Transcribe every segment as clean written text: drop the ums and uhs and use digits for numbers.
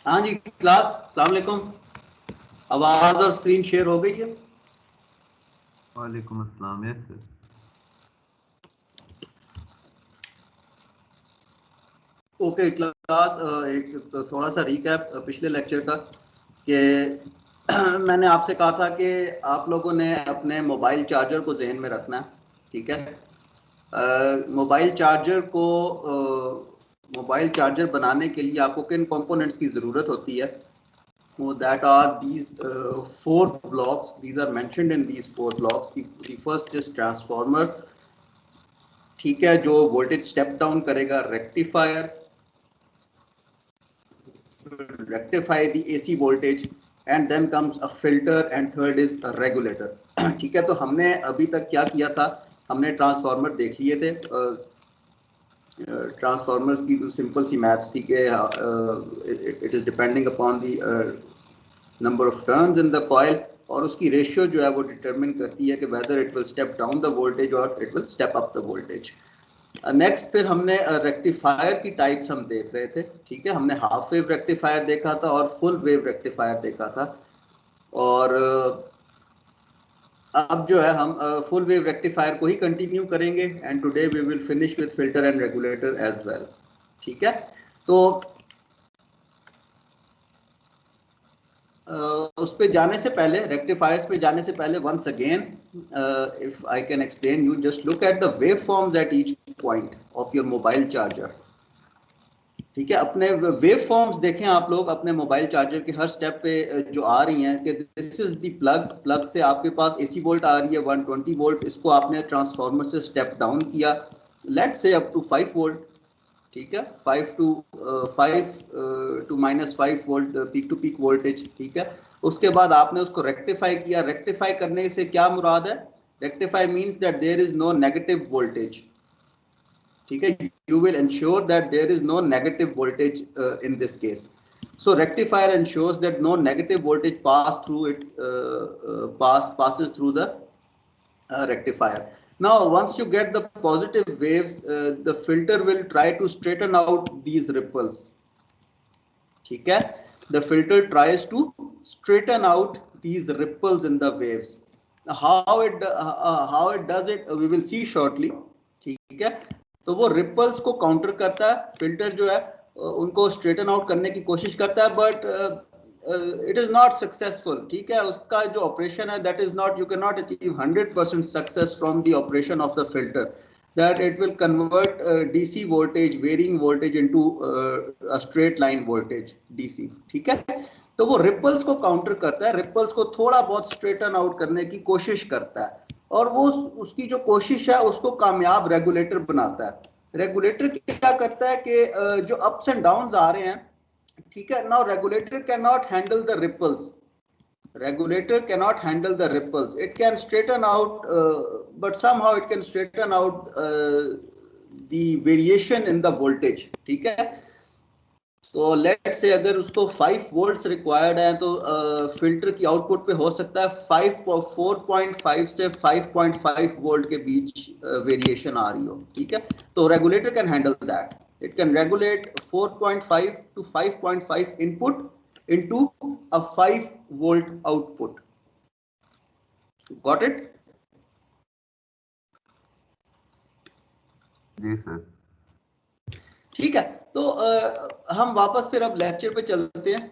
हाँ जी क्लास, अस्सलाम वालेकुम। आवाज और स्क्रीन शेयर हो गई है? वालेकुम अस्सलाम। Yes sir. ओके क्लास, एक तो थोड़ा सा रिकैप पिछले लेक्चर का कि मैंने आपसे कहा था कि आप लोगों ने अपने मोबाइल चार्जर को जहन में रखना है। ठीक है, मोबाइल चार्जर बनाने के लिए आपको किन कंपोनेंट्स की ज़रूरत होती है? So that are these four blocks. These are mentioned in these four blocks. The first is transformer. ठीक है, जो वोल्टेज स्टेप डाउन करेगा, rectifier, rectify the AC voltage, and then comes a filter, and third is a regulator. ठीक है, तो हमने अभी तक क्या किया था? हमने ट्रांसफार्मर देख लिए थे। ट्रांसफार्मर्स की सिंपल सी मैथ्स थी कि it is depending upon the number of turns in the coil, और उसकी रेशियो जो है वो डिटरमिन करती है कि whether it will step down the voltage और it will step up the voltage. Next फिर हमने रेक्टिफायर की टाइप्स हम देख रहे थे। ठीक है, हमने हाफ वेव रेक्टिफायर देखा था और फुल वेव रेक्टिफायर देखा था। और अब जो है हम फुल वेव रेक्टिफायर को ही कंटिन्यू करेंगे, and today we will finish with filter and regulator as well. ठीक है, तो उस पे जाने से पहले, रेक्टिफायर्स पे जाने से पहले, once again if I can explain you, just look at the wave forms at each point of your mobile charger. ठीक है, अपने वेव फॉर्म्स देखें आप लोग अपने मोबाइल चार्जर के हर स्टेप पे जो आ रही हैं कि दिस इज द प्लग से आपके पास एसी वोल्ट आ रही है 120 वोल्ट, इसको आपने ट्रांसफार्मर से स्टेप डाउन किया, let's say up to 5 volt. ठीक है, 5 to -5 volt peak to peak voltage. ठीक है, उसके बाद आपने उसको रेक्टिफाई किया। रेक्टिफाई करने से क्या मुराद है? Rectify means that there is no negative voltage. ठीक है, you will ensure that there is no negative voltage in this case. So rectifier ensures that no negative voltage passes through the rectifier. Now once you get the positive waves, the filter will try to straighten out these ripples. ठीक है, the filter tries to straighten out these ripples in the waves. How it does it, we will see shortly. ठीक है, तो वो ripples को counter करता है filter जो है, उनको स्ट्रेटन आउट करने की कोशिश करता है, but it is not successful. ठीक है, उसका जो ऑपरेशन है that is not, you can not achieve 100% success from the operation of the filter, that it will convert DC voltage, varying voltage into a straight line voltage DC। ठीक है, तो वो ripples को काउंटर करता है, ripples को थोड़ा बहुत स्ट्रेटन आउट करने की कोशिश करता है, और वो उसकी जो कोशिश है उसको कामयाब रेगुलेटर बनाता है। रेगुलेटर क्या करता है कि जो अप्स एंड डाउन्स आ रहे हैं, ठीक है, now regulator can not handle the ripples. Regulator cannot handle the ripples. It can straighten out, but somehow it can straighten out the variation in the voltage। ठीक है, तो लेट से अगर उसको 5 वोल्ट्स रिक्वायर्ड है तो फिल्टर की output पे हो सकता है 4.5 से 5.5 वोल्ट के बीच वेरिएशन आ रही हो। ठीक है, तो regulator can handle that. It can regulate 4.5 to 5.5 input into a 5 volt output। Got it? जी सर। ठीक है, तो हम वापस फिर अब लेक्चर पे चलते हैं,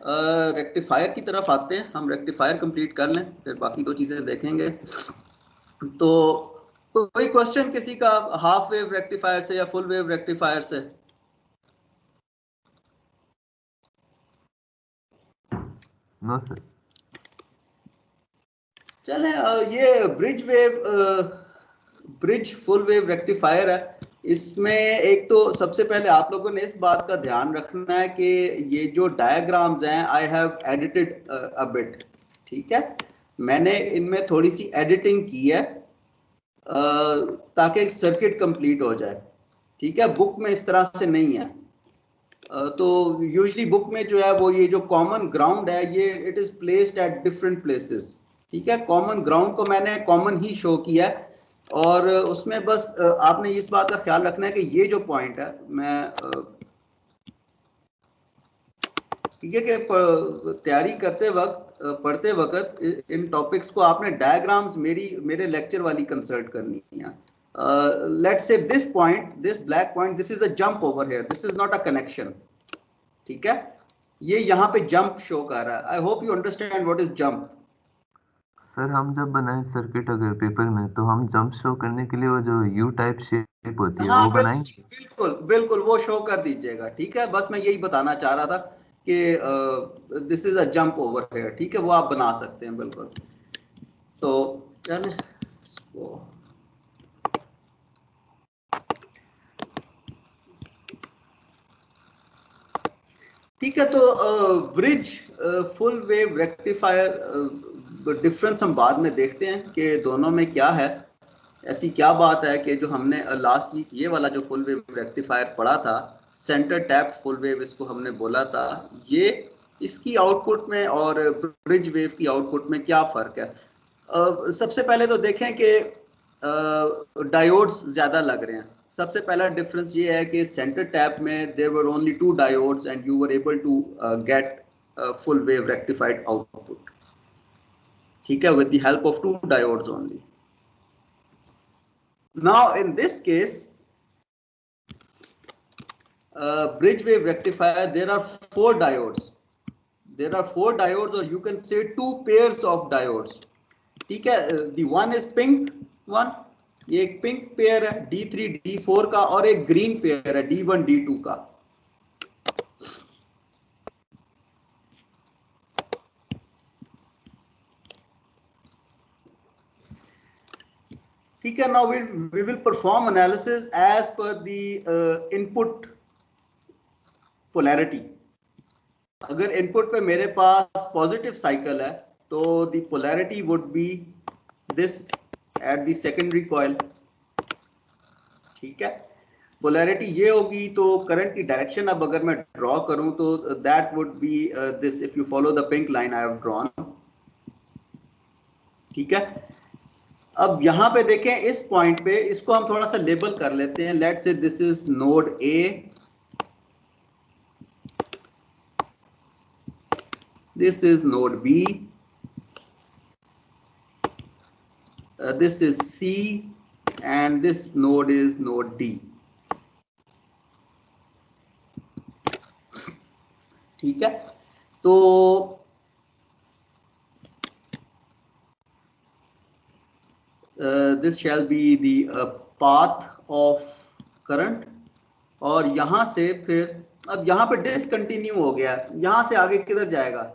रेक्टिफायर की तरफ आते हैं। हम रेक्टिफायर कंप्लीट कर लें, फिर बाकी दो चीजें देखेंगे। तो कोई क्वेश्चन किसी का हाफ वेव रेक्टिफायर से या फुल वेव रेक्टिफायर से? No sir. चलें, ये ब्रिज फुल वेव रेक्टिफायर है। इसमें एक तो सबसे पहले आप लोगों ने इस बात का ध्यान रखना है कि ये जो डायग्राम्स हैं, I have edited a bit. ठीक है, मैंने इनमें थोड़ी सी एडिटिंग की है ताकि सर्किट कंप्लीट हो जाए। ठीक है, बुक में इस तरह से नहीं है। तो यूजली बुक में जो है वो ये जो कॉमन ग्राउंड है, ये it is placed at different places. ठीक है, कॉमन ग्राउंड को मैंने कॉमन ही शो किया है, और उसमें बस आपने इस बात का ख्याल रखना है कि ये जो पॉइंट है, मैं ठीक है कि तैयारी करते वक्त पढ़ते वक्त इन टॉपिक्स को आपने डायग्राम्स मेरे लेक्चर वाली कंसल्ट करनी है। Let's say this point, this black point, this is a jump over here, this is not a connection. ठीक है, ये यहाँ पे जंप शो कर रहा है। I hope you understand what is jump. Sir हम जब बनाए सर्किट अगर पेपर में, तो हम जंप शो करने के लिए वो जो यू टाइप शेप होती है हाँ वो बनाएंगे। बिल्कुल बिल्कुल वो शो कर दीजिएगा। ठीक है, बस मैं यही बताना चाह रहा था कि this is a jump over here. ठीक है, वो आप बना सकते हैं बिल्कुल। तो चलें इसको, ठीक है। तो bridge full wave rectifier difference हम बाद में देखते हैं कि दोनों में क्या है। ऐसी क्या बात है कि जो हमने लास्ट वीक ये वाला जो फुल वेव रेक्टिफायर पढ़ा था, सेंटर टैप फुल वेव इसको हमने बोला था, ये इसकी आउटपुट में और ब्रिज वेव की आउटपुट में क्या फर्क है। सबसे पहले तो देखें कि डायोड्स ज्यादा लग रहे हैं। सबसे पहला डिफरेंस ये है कि सेंटर टैप में there were only 2 diodes and you were able to get full wave rectified output. ठीक है, with the help of 2 diodes only. Now in this case, bridge wave rectifier, there are 4 diodes. There are 4 diodes, or you can say 2 pairs of diodes. ठीक है, the one is pink one, ये एक pink pair है D3 D4 का, और एक green pair है D1 D2 का। ठीक है, now we will perform analysis as per the input polarity. अगर इनपुट पे मेरे पास पॉजिटिव साइकिल है तो the polarity would be this at the secondary coil. ठीक है, पोलैरिटी ये होगी, तो करंट की डायरेक्शन अब अगर मैं ड्रॉ करूं तो that would be this, if you follow the pink line I have drawn. ठीक है, अब यहां पे देखें इस पॉइंट पे, इसको हम थोड़ा सा लेबल कर लेते हैं। Let's say this is node A, this is node B, this is C, and this node is node D. ठीक है, तो this shall be the path of current, और यहां से फिर अब यहां पे डिसकंटिन्यू हो गया, यहां से आगे किधर जाएगा,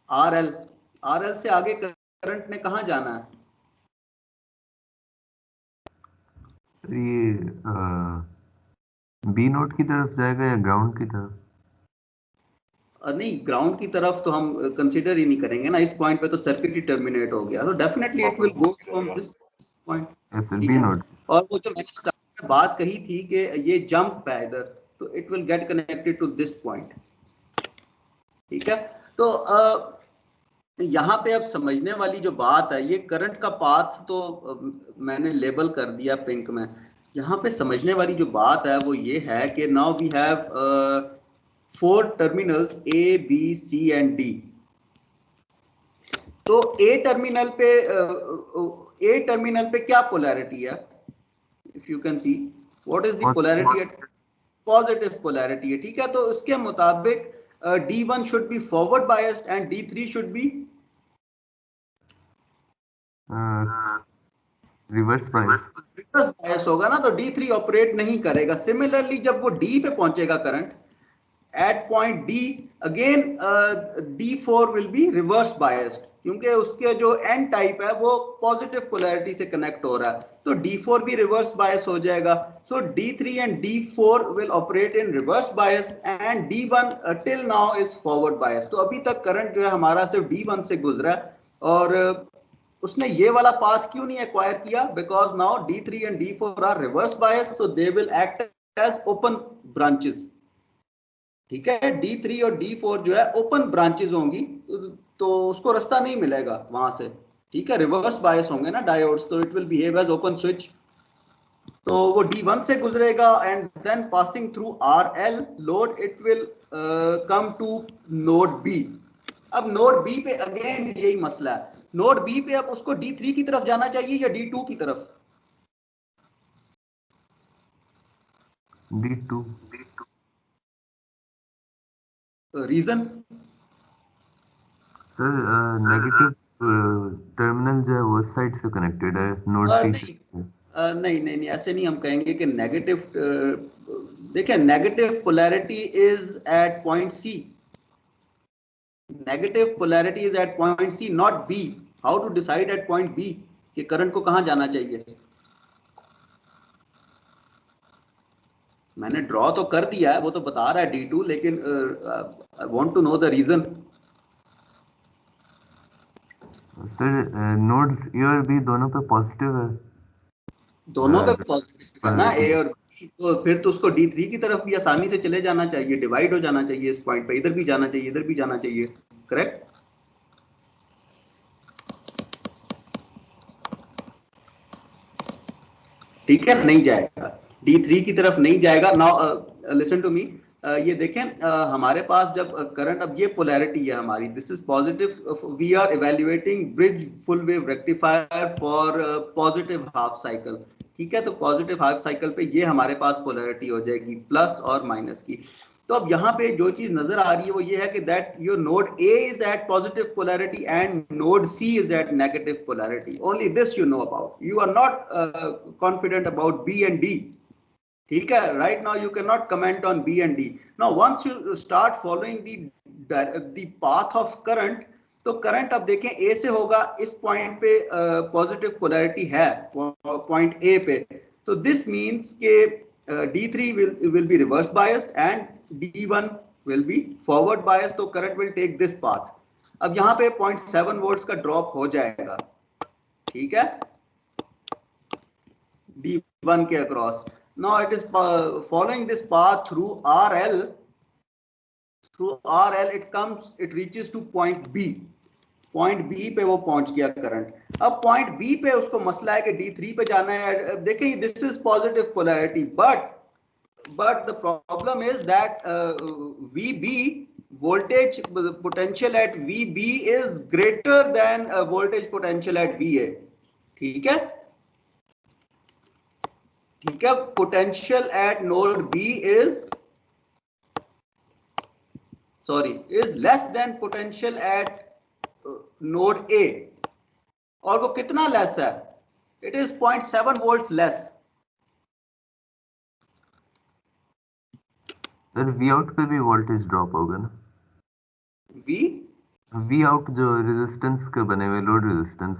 RL, RL से आगे करंट ने कहां जाना है, ये बी नोट की तरफ जाएगा या ग्राउंड की तरफ? नहीं, ग्राउंड की तरफ तो हम कंसीडर ही नहीं करेंगे ना, इस पॉइंट पे तो सर्किट ही टर्मिनेट हो गया, तो definitely it will go from this point. ठीक बी है, नोट। और वो जो मैंने स्टार्ट में बात कही थी कि ये जंप है इधर, तो it will get connected to this point. ठीक है, तो यहाँ पे अब समझने वाली जो बात है, ये करंट का पाथ तो मैंने लेबल कर दिया पिंक में। यहाँ पे समझने वाली जो बात है वो ये है कि now we have 4 terminals A B C and D। तो A टर्मिनल पे क्या पोलैरिटी है, if you can see what is the polarity at, positive polarity है। ठीक है, तो उसके मुताबिक D1 should be forward biased and D3 should be reverse bias. Reverse bias होगा ना, तो D3 ऑपरेट नहीं करेगा। सिमिलरली जब वो D पे पहुंचेगा current eight point D, again D4 will be reverse biased, क्योंकि उसके जो एन टाइप है वो पॉजिटिव पोलैरिटी से कनेक्ट हो रहा है, तो D4 भी रिवर्स बायस हो जाएगा। सो D3 and D4 will operate in reverse bias and D1 till now is forward bias. तो अभी तक करंट जो है हमारा सिर्फ D1 से गुजरा है, और उसने ये वाला पाथ क्यों नहीं एक्वायर किया, because now D3 and D4 are reverse bias, so they will act as open branches. ठीक है, D3 और D4 जो है ओपन ब्रांचेस होंगी, तो उसको रास्ता नहीं मिलेगा वहां से। ठीक है, रिवर्स बायस होंगे ना डायोड्स, तो it will behave as open switch. तो वो D1 से गुजरेगा and then passing through RL load it will come to node B। अब नोड B पे अगेन यही मसला है, नोड B पे अब उसको D3 की तरफ जाना चाहिए या D2 की तरफ? D2। Reason? Sir negative terminal जो है वो साइड से कनेक्टेड है नोड C से। नहीं नहीं नहीं, ऐसे नहीं हम कहेंगे कि नेगेटिव, देखिए negative polarity is at point C, negative polarity is at point C not B। How to decide at point B कि करंट को कहां जाना चाहिए? मैंने ड्रॉ तो कर दिया है, वो तो बता रहा है D2, लेकिन I want to know the reason. Sir nodes A और बी दोनों पे पॉजिटिव है। दोनों पे पॉजिटिव है ना, पोलैरिटी। A और B, तो फिर तो उसको D3 की तरफ भी आसानी से चले जाना चाहिए, डिवाइड हो जाना चाहिए इस पॉइंट पे, इधर भी जाना चाहिए इधर भी जाना चाहिए, करेक्ट? ठीक है, नहीं जाएगा, D3 की तरफ नहीं जाएगा। नाउ लिसन टू मी, ये देखें हमारे पास जब करंट, अब ये पोलैरिटी है हमारी, this is positive, we are evaluating bridge full wave rectifier for positive half cycle. ठीक है, तो पॉजिटिव हाफ साइकिल पे ये हमारे पास पोलैरिटी हो जाएगी प्लस और माइनस की। तो अब यहाँ पे जो चीज नजर आ रही है वो ये है कि that your node A is at positive polarity and node C is at negative polarity, only this you know about, you are not confident about B and D। ठीक है, right now you can not comment on B and D। Now once you start following the path of current, तो current अब देखें A से होगा, इस point पे positive polarity है पॉइंट A पे, तो दिस मींस के D3 will be reverse biased and D1 will be forward biased, तो current will take this path। अब यहाँ पे 0.7 वोल्ट्स का ड्रॉप हो जाएगा, ठीक है, D1 के across. Now it is following this path through RL, it comes, it reaches to point B, पॉइंट बी पे वो पहुंच गया करंट। अब पॉइंट बी पे उसको मसला है कि D3 पे जाना है। देखिए this is positive polarity, but the problem is that VB voltage potential at VB is greater than voltage potential at VA। ठीक है, ठीक है, potential at node B is less than potential at node A, और वो कितना less है? It is 0.7 volts less। Sir V out पे भी वोल्टेज ड्रॉप होगा ना? वी आउट जो रेजिस्टेंस के बने हुए लोड रेजिस्टेंस,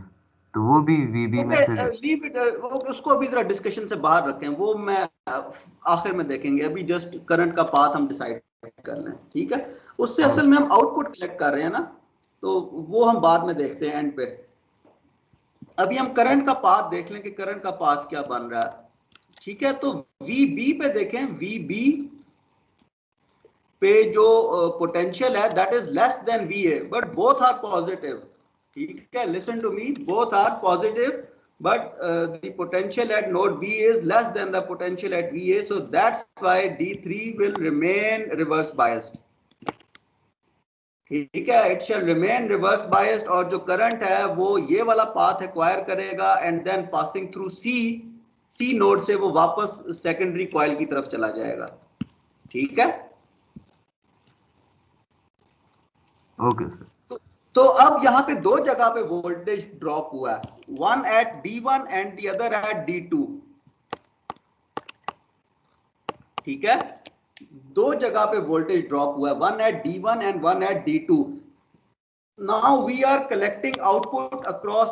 तो वो भी वीबी में फिर लीव इट, वो उसको अभी जरा डिस्कशन से बाहर रखें, वो मैं आखिर में देखेंगे, अभी जस्ट करंट का पाथ हम डिसाइड कर लें। ठीक है, उससे असल में हम आउटपुट कलेक्ट कर रहे हैं ना, तो वो हम बाद में देखते हैं एंड पे। अभी हम करंट का पाथ देख लें कि करंट का पाथ क्या बन रहा है। ठीक है, तो VB पे देखें, VB पे जो पोटेंशियल है that is less than VA, but both are positive. ठीक है, listen to me, both are positive, but the potential at node B is less than the potential at VA, so that's why D3 will remain reverse biased। ठीक है, it shall remain reverse biased, और जो current है वो ये वाला path acquire करेगा and then passing through C node से वो वापस सेकेंडरी कॉइल की तरफ चला जाएगा। ठीक है, ओके सर। तो अब यहाँ पे दो जगह पे वोल्टेज ड्रॉप हुआ है, one at D1 and the other at D2। ठीक है, दो जगह पे वोल्टेज ड्रॉप हुआ है, one at D1 and one at D2। Now we are collecting output across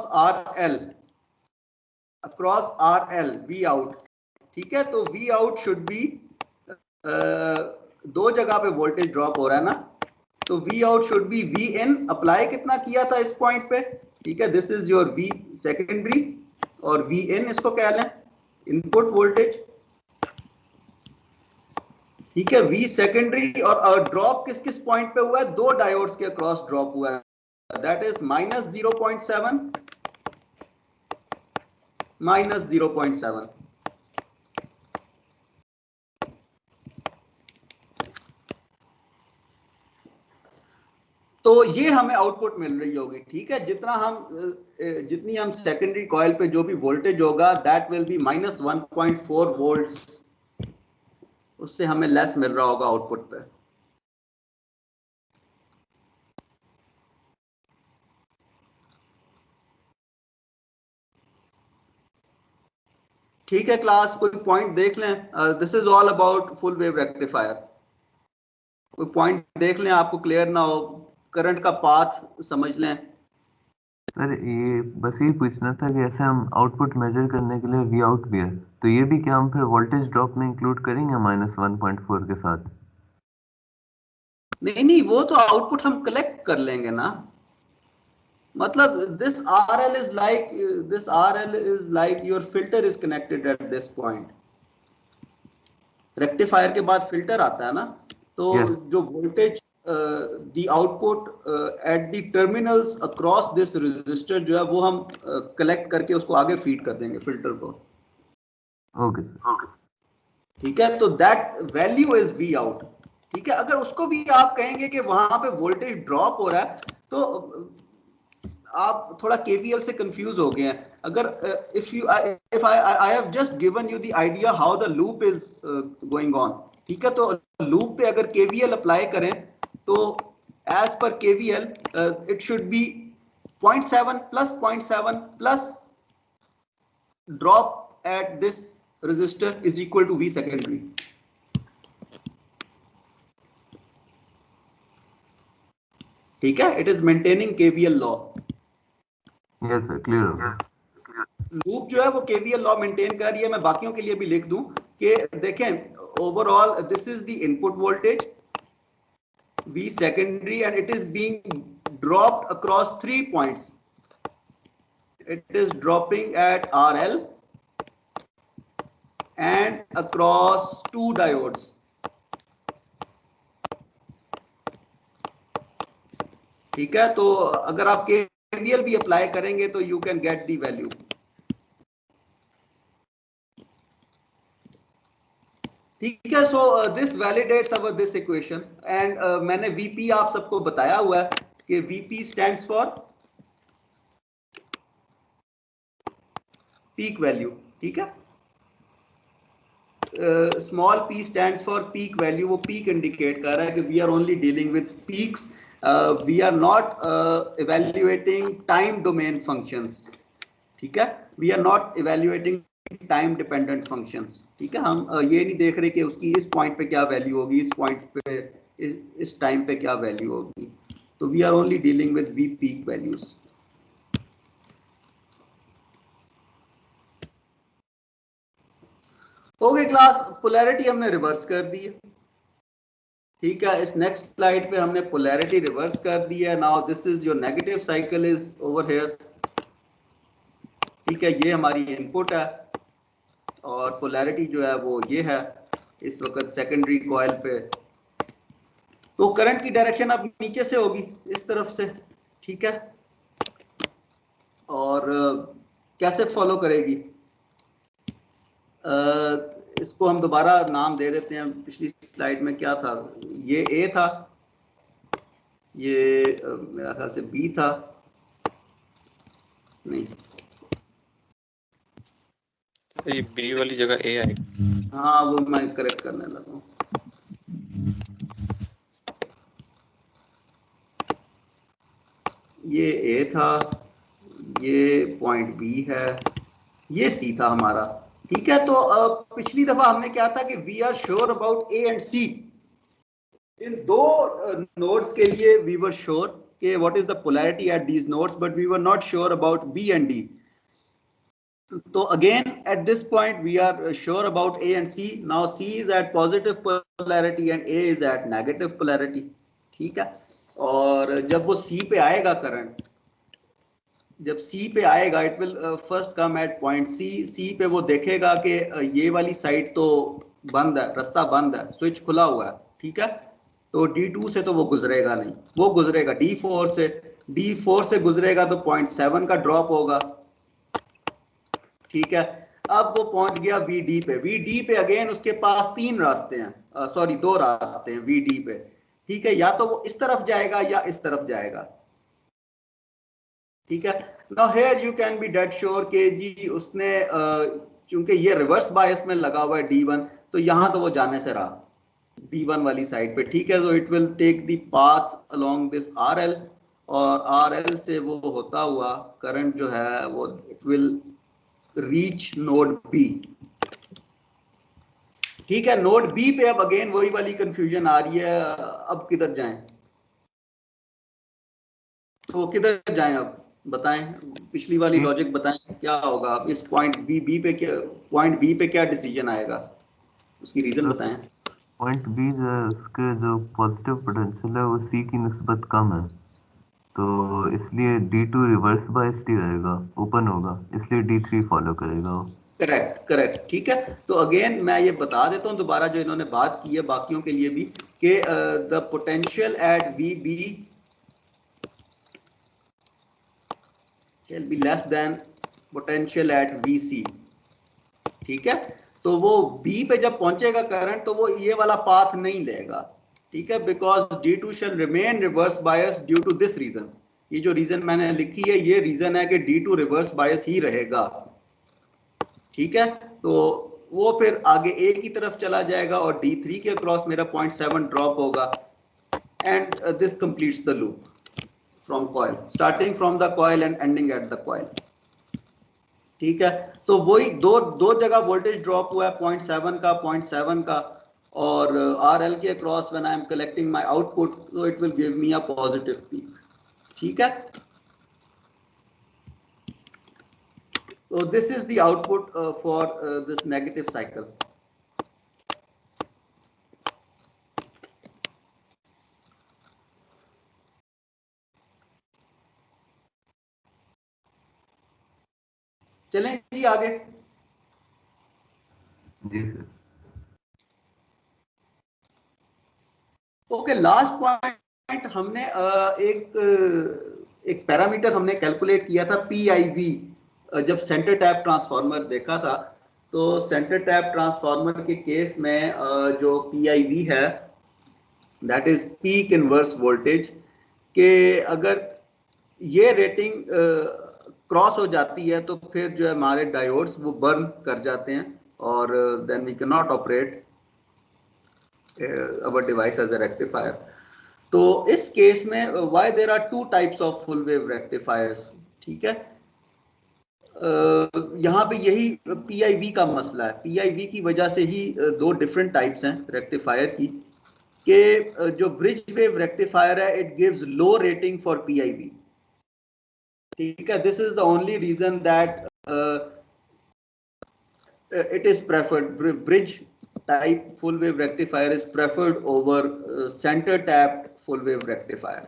RL V out. ठीक है, तो V आउट शुड बी, दो जगह पे वोल्टेज ड्रॉप हो रहा है ना, तो V out should be V in, apply कितना किया था इस पॉइंट पे? ठीक है, this is your V secondary, और V in इसको कह लें इनपुट वोल्टेज। ठीक है, V सेकेंडरी, और ड्रॉप किस किस पॉइंट पे हुआ है? दो डायोड्स के अक्रॉस ड्रॉप हुआ है, दैट इज -0.7 -0.7। तो ये हमें आउटपुट मिल रही होगी, ठीक है। जितनी हम सेकेंडरी कॉइल पे जो भी वोल्टेज होगा दैट विल बी -1.4 वोल्ट्स, उससे हमें लेस मिल रहा होगा आउटपुट पे। ठीक है क्लास, कोई पॉइंट देख लें। This is all about full wave rectifier. कोई पॉइंट देख लें, आपको क्लियर ना हो, करंट का पाथ समझ लें। सर ये बस ये पूछना था कि ऐसे हम आउटपुट मेजर करने के लिए वी आउट भी है, तो ये भी क्या हम फिर वोल्टेज ड्रॉप में इंक्लूड करेंगे -1.4 के साथ? नहीं, वो तो आउटपुट हम कलेक्ट कर लेंगे ना। मतलब this RL is like your filter is connected at this point. Rectifier के बाद फिल्टर आता है ना, तो Yes. जो voltage the output at the terminals across this resistor जो है वो हम कलेक्ट करके उसको आगे फीड कर देंगे फिल्टर को। Okay sir. ठीक है, तो that value is V out. ठीक है, अगर उसको भी आप कहेंगे कि वहां पे वोल्टेज ड्रॉप हो रहा है, तो आप थोड़ा केवीएल से कंफ्यूज हो गए हैं। अगर if I have just given you the idea how the loop is going on, ठीक है, तो लूप पे अगर केवीएल अप्लाई करें तो as per KVL it should be 0.7 plus 0.7 plus drop at this resistor is equal to V secondary. ठीक है, it is maintaining KVL law. Yes sir, clear हो गया। लूप जो है वो KVL लॉ मेंटेन कर रही है। मैं बाकियों के लिए भी लिख दूं कि देखें overall this is the input voltage V secondary and it is being dropped across 3 points. It is dropping at RL and across 2 diodes. ठीक है, तो अगर आप KVL भी अप्लाई करेंगे तो you can get the value. ठीक है, so this validates our this equation and मैंने VP आप सबको बताया हुआ है कि VP stands for peak value. ठीक है, small p stands for peak value. वो पीक इंडिकेट कर रहा है कि we are only dealing with peaks, we are not evaluating time domain functions. ठीक है, we are not evaluating time dependent functions. ठीक है, हम ये नहीं देख रहे कि उसकी इस पॉइंट पे क्या वैल्यू होगी, इस पॉइंट पे इस टाइम पे क्या वैल्यू होगी। तो we are only dealing with V peak values. Okay class, polarity हमने रिवर्स कर दी है। ठीक है, इस नेक्स्ट स्लाइड पे हमने पोलैरिटी रिवर्स कर दी है। Now this is your negative cycle is over here. ठीक है, ये हमारी इनपुट है और पोलैरिटी जो है वो ये है इस वक्त सेकेंडरी कॉइल पे। तो करंट की डायरेक्शन अब नीचे से होगी, इस तरफ से। ठीक है, और कैसे फॉलो करेगी, इसको हम दोबारा नाम दे देते हैं। पिछली स्लाइड में क्या था, ये A था, ये मेरा ख्याल से B था, नहीं ये B वाली जगह A आएगी। हाँ, वो मैं करेक्ट करने लगा हूँ। ये A था, ये पॉइंट B है, ये C था हमारा। ठीक है, तो पिछली दफा हमने क्या था कि we are sure about A and C। इन दो नोड्स के लिए वी वर श्योर कि what is the polarity at these nodes, but we were not sure about B and D. So again at this point we are sure about A and C. Now C is at positive polarity and A is at negative polarity. ठीक है, और जब वो C पे आएगा current, जब C पे आएगा it will first come at point C पे वो देखेगा कि ये वाली साइड तो बंद है, रास्ता बंद है, स्विच खुला हुआ है। ठीक है, तो D2 से तो वो गुजरेगा नहीं, वो गुजरेगा D4 से। D4 से गुजरेगा तो 0.7 का ड्रॉप होगा। ठीक है, अब वो पहुंच गया VD पे। VD पे अगेन उसके पास 3 रास्ते हैं, सॉरी 2 रास्ते हैं VD पे। ठीक है, या तो वो इस तरफ जाएगा या इस तरफ जाएगा। ठीक है, now here you can be dead sure कि जी उसने चूंकि ये रिवर्स बायस में लगा हुआ है D1, तो यहां तो वो जाने से रहा B1 वाली साइड पे। ठीक है, तो it will take the path along this RL, और RL से वो होता हुआ करंट जो है वो it will reach node B। ठीक है, नोड B पे अब अगेन वही वाली कंफ्यूजन आ रही है, अब किधर जाएं, तो किधर जाएं अब बताएं, पिछली वाली लॉजिक बताएं क्या होगा अब इस पॉइंट बी पे क्या डिसीजन आएगा, उसकी रीजन बताएं। पॉइंट बी उसके जो पॉजिटिव पोटेंशियल है वो सी की निस्बत कम है, तो इसलिए D2 रिवर्स बायस्ड ही रहेगा, ओपन होगा, इसलिए D3 फॉलो करेगा वो। करेक्ट करेक्ट, ठीक है। तो अगेन मैं ये बता देता हूं दोबारा जो इन्होंने बात की है बाकियों के लिए भी, कि the potential at VB can be less than potential at VC। ठीक है, तो वो B पे जब पहुंचेगा करंट तो वो ये वाला पाथ नहीं लेगा। ठीक है, because D2 shall remain reverse bias due to this region. ये जो रीजन मैंने लिखी है ये रीजन है कि D2 रिवर्स बायस ही रहेगा। ठीक है, तो वो फिर आगे A की तरफ चला जाएगा और D3 के अक्रॉस मेरा 0.7 ड्रॉप होगा, and this completes the loop from coil, starting from the coil and ending at the coil. ठीक है, तो वही दो जगह वोल्टेज ड्रॉप हुआ है, 0.7 का, और RL के across when I am collecting my output, so it will give me a positive peak। ठीक है, so this is the output for this negative cycle। चलें जी आगे। जी सर। ओके, लास्ट पॉइंट हमने एक पैरामीटर हमने कैलकुलेट किया था PIV, जब सेंटर टैप ट्रांसफार्मर देखा था। तो सेंटर टैप ट्रांसफार्मर के केस में जो PIV है that is peak inverse voltage, के अगर ये रेटिंग क्रॉस हो जाती है तो फिर जो है हमारे डायोड्स वो बर्न कर जाते हैं, और then we can not operate our device as a rectifier। तो इस केस में why there are two types of full wave rectifiers। ठीक है, यहाँ पे यही PIV का मसला है, PIV की वजह से ही दो डिफरेंट टाइप्स हैं रेक्टिफायर की, कि जो ब्रिज वेव रेक्टिफायर है it gives low rating for PIV। ठीक है, this is the only reason that it is preferred, bridge type full wave rectifier is preferred over center tapped full wave rectifier।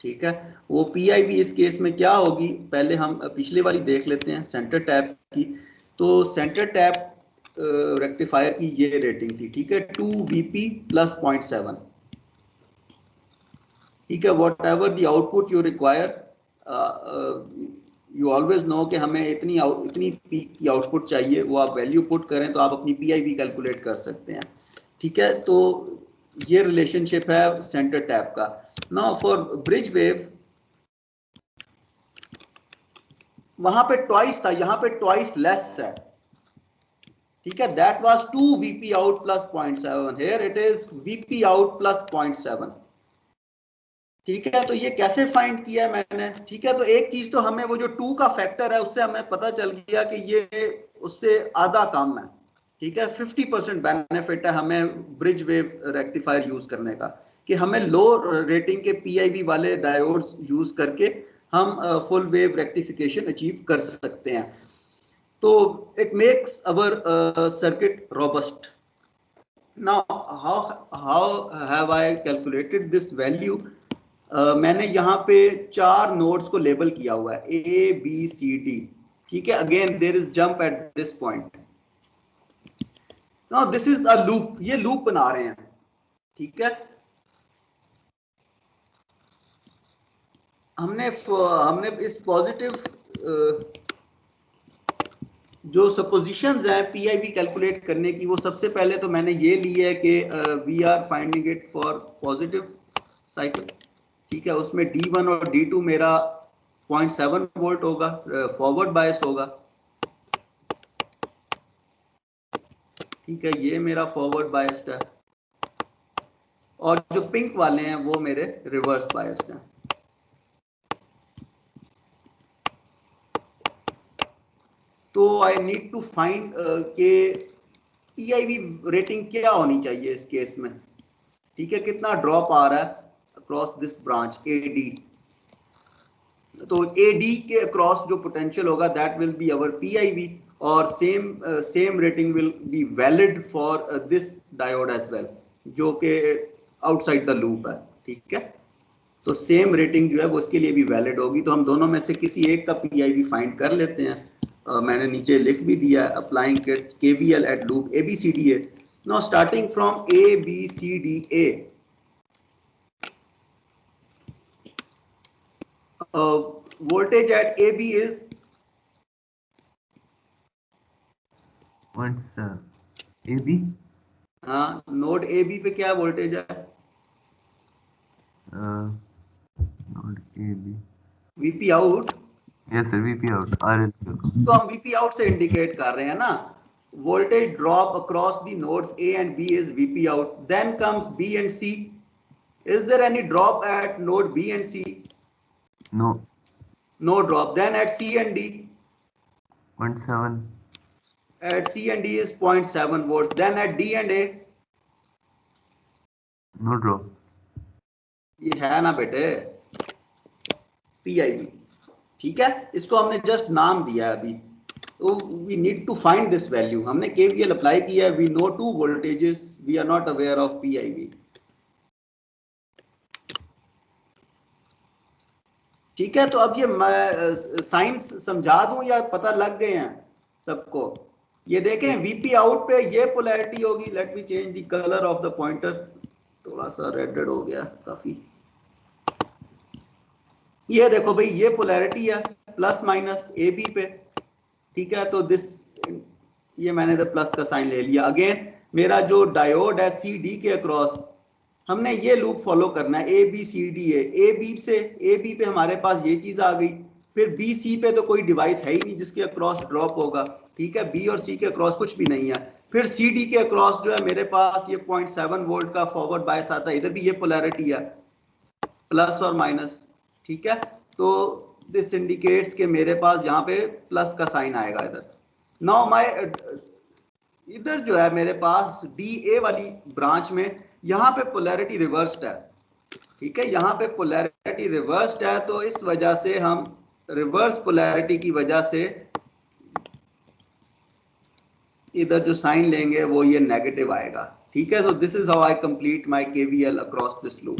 ठीक है, वो PIV इस case में क्या होगी, पहले हम पिछले वाली देख लेते हैं सेंटर टैप की। तो सेंटर टैप रेक्टिफायर की ये रेटिंग थी, ठीक है, 2 VP प्लस 0.7। ठीक है, what ever the output you require, you always no कि हमें इतनी पीक की आउटपुट चाहिए, वो आप वैल्यू पुट करें तो आप अपनी PIV कैलकुलेट कर सकते हैं। ठीक है, तो ये रिलेशनशिप है सेंटर टैप का। नाउ फॉर ब्रिज वेव वहां पे ट्वाइस था, यहां पे ट्वाइस लेस है। ठीक है, that was 2 VP out plus 0.7, here it is VP out plus 0.7। ठीक है, तो ये कैसे फाइंड किया है मैंने। ठीक है, तो एक चीज तो हमें वो जो 2 का फैक्टर है उससे हमें पता चल गया कि ये उससे आधा कम है। ठीक है, 50% बेनिफिट है हमें ब्रिज वेव रेक्टिफायर यूज करने का, कि हमें लो रेटिंग के PIV वाले डायोड्स यूज करके हम फुल वेव रेक्टिफिकेशन अचीव कर सकते हैं। तो it makes our circuit robust. Now how have I calculated this value. मैंने यहाँ पे 4 नोड्स को लेबल किया हुआ है ABCD। ठीक है, again there is jump at this point. Now this is a loop, ये लूप बना रहे हैं। ठीक है, हमने इस पॉजिटिव जो सपोजिशंस हैं पीआईवी कैलकुलेट करने की, वो सबसे पहले तो मैंने ये ली है कि we are finding it for positive cycle, ठीक है। उसमें D1 और D2 मेरा 0.7 वोल्ट होगा, फॉरवर्ड बायस होगा, ठीक है। ये मेरा फॉरवर्ड बायस्ड है, और जो पिंक वाले हैं वो मेरे रिवर्स बायस्ड हैं। तो आई नीड टू फाइंड के पीआईवी रेटिंग क्या होनी चाहिए इस केस में, ठीक है। कितना ड्रॉप आ रहा है अक्रॉस दिस ब्रांच एडी, तो एडी के अक्रॉस जो पोटेंशियल होगा that will be our PIV, और same rating will be valid for this diode as well, जो कि आउटसाइड द लूप है, ठीक है। तो सेम रेटिंग जो है वो इसके लिए भी वैलिड होगी। तो हम दोनों में से किसी एक का पीआईवी फाइंड कर लेते हैं। मैंने नीचे लिख भी दिया है, applying KVL at loop ABCDA। Now starting from ABCDA, voltage at AB is 0.7 AB, हाँ, नोड AB पे क्या वोल्टेज है? Node AB, VP out. Yes sir, VP out RL। तो हम VP आउट से इंडिकेट कर रहे हैं ना, voltage drop across the nodes A and B is VP out. Then comes B and C. Is there any drop at node B and C? No. No drop. Then at C and D? 0.7. At C and D is 0.7 volts. Then at D and A? No drop. ये है ना बेटे PIV, ठीक है। इसको हमने just नाम दिया है अभी। तो we need to find this value. हमने KVL अप्लाई किया है, we know two voltages, we are not aware of PIV, ठीक है। तो अब ये मैं साइंस समझा दूं या पता लग गए हैं सबको? ये देखें VP आउट पे ये पोलैरिटी होगी। Let me change the colour of the pointer, थोड़ा सा रेड हो गया काफी। ये देखो भाई, ये पोलैरिटी है प्लस माइनस AB पे, ठीक है। तो दिस, ये मैंने इधर प्लस का साइन ले लिया। अगेन मेरा जो डायोड है CD के अक्रॉस, हमने ये लूप फॉलो करना है ABCDA। AB पे हमारे पास ये चीज आ गई, फिर BC पे तो कोई डिवाइस है ही नहीं जिसके अक्रॉस ड्रॉप होगा, ठीक है। B और C के अक्रॉस कुछ भी नहीं है। फिर CD के अक्रॉस जो है मेरे पास ये 0.7 वोल्ट का फॉरवर्ड बायस आता है, इधर भी ये पोलैरिटी है प्लस और माइनस, ठीक है। तो दिस इंडिकेट्स कि मेरे पास यहाँ पे प्लस का साइन आएगा इधर। नाउ माय, इधर जो है मेरे पास DA वाली ब्रांच में यहाँ पे पोलैरिटी रिवर्स्ड है, ठीक है। यहाँ पे पोलैरिटी रिवर्स्ड है, तो इस वजह से हम रिवर्स पोलैरिटी की वजह से इधर जो साइन लेंगे वो ये नेगेटिव आएगा, ठीक है। So this is how I complete my KVL across this loop,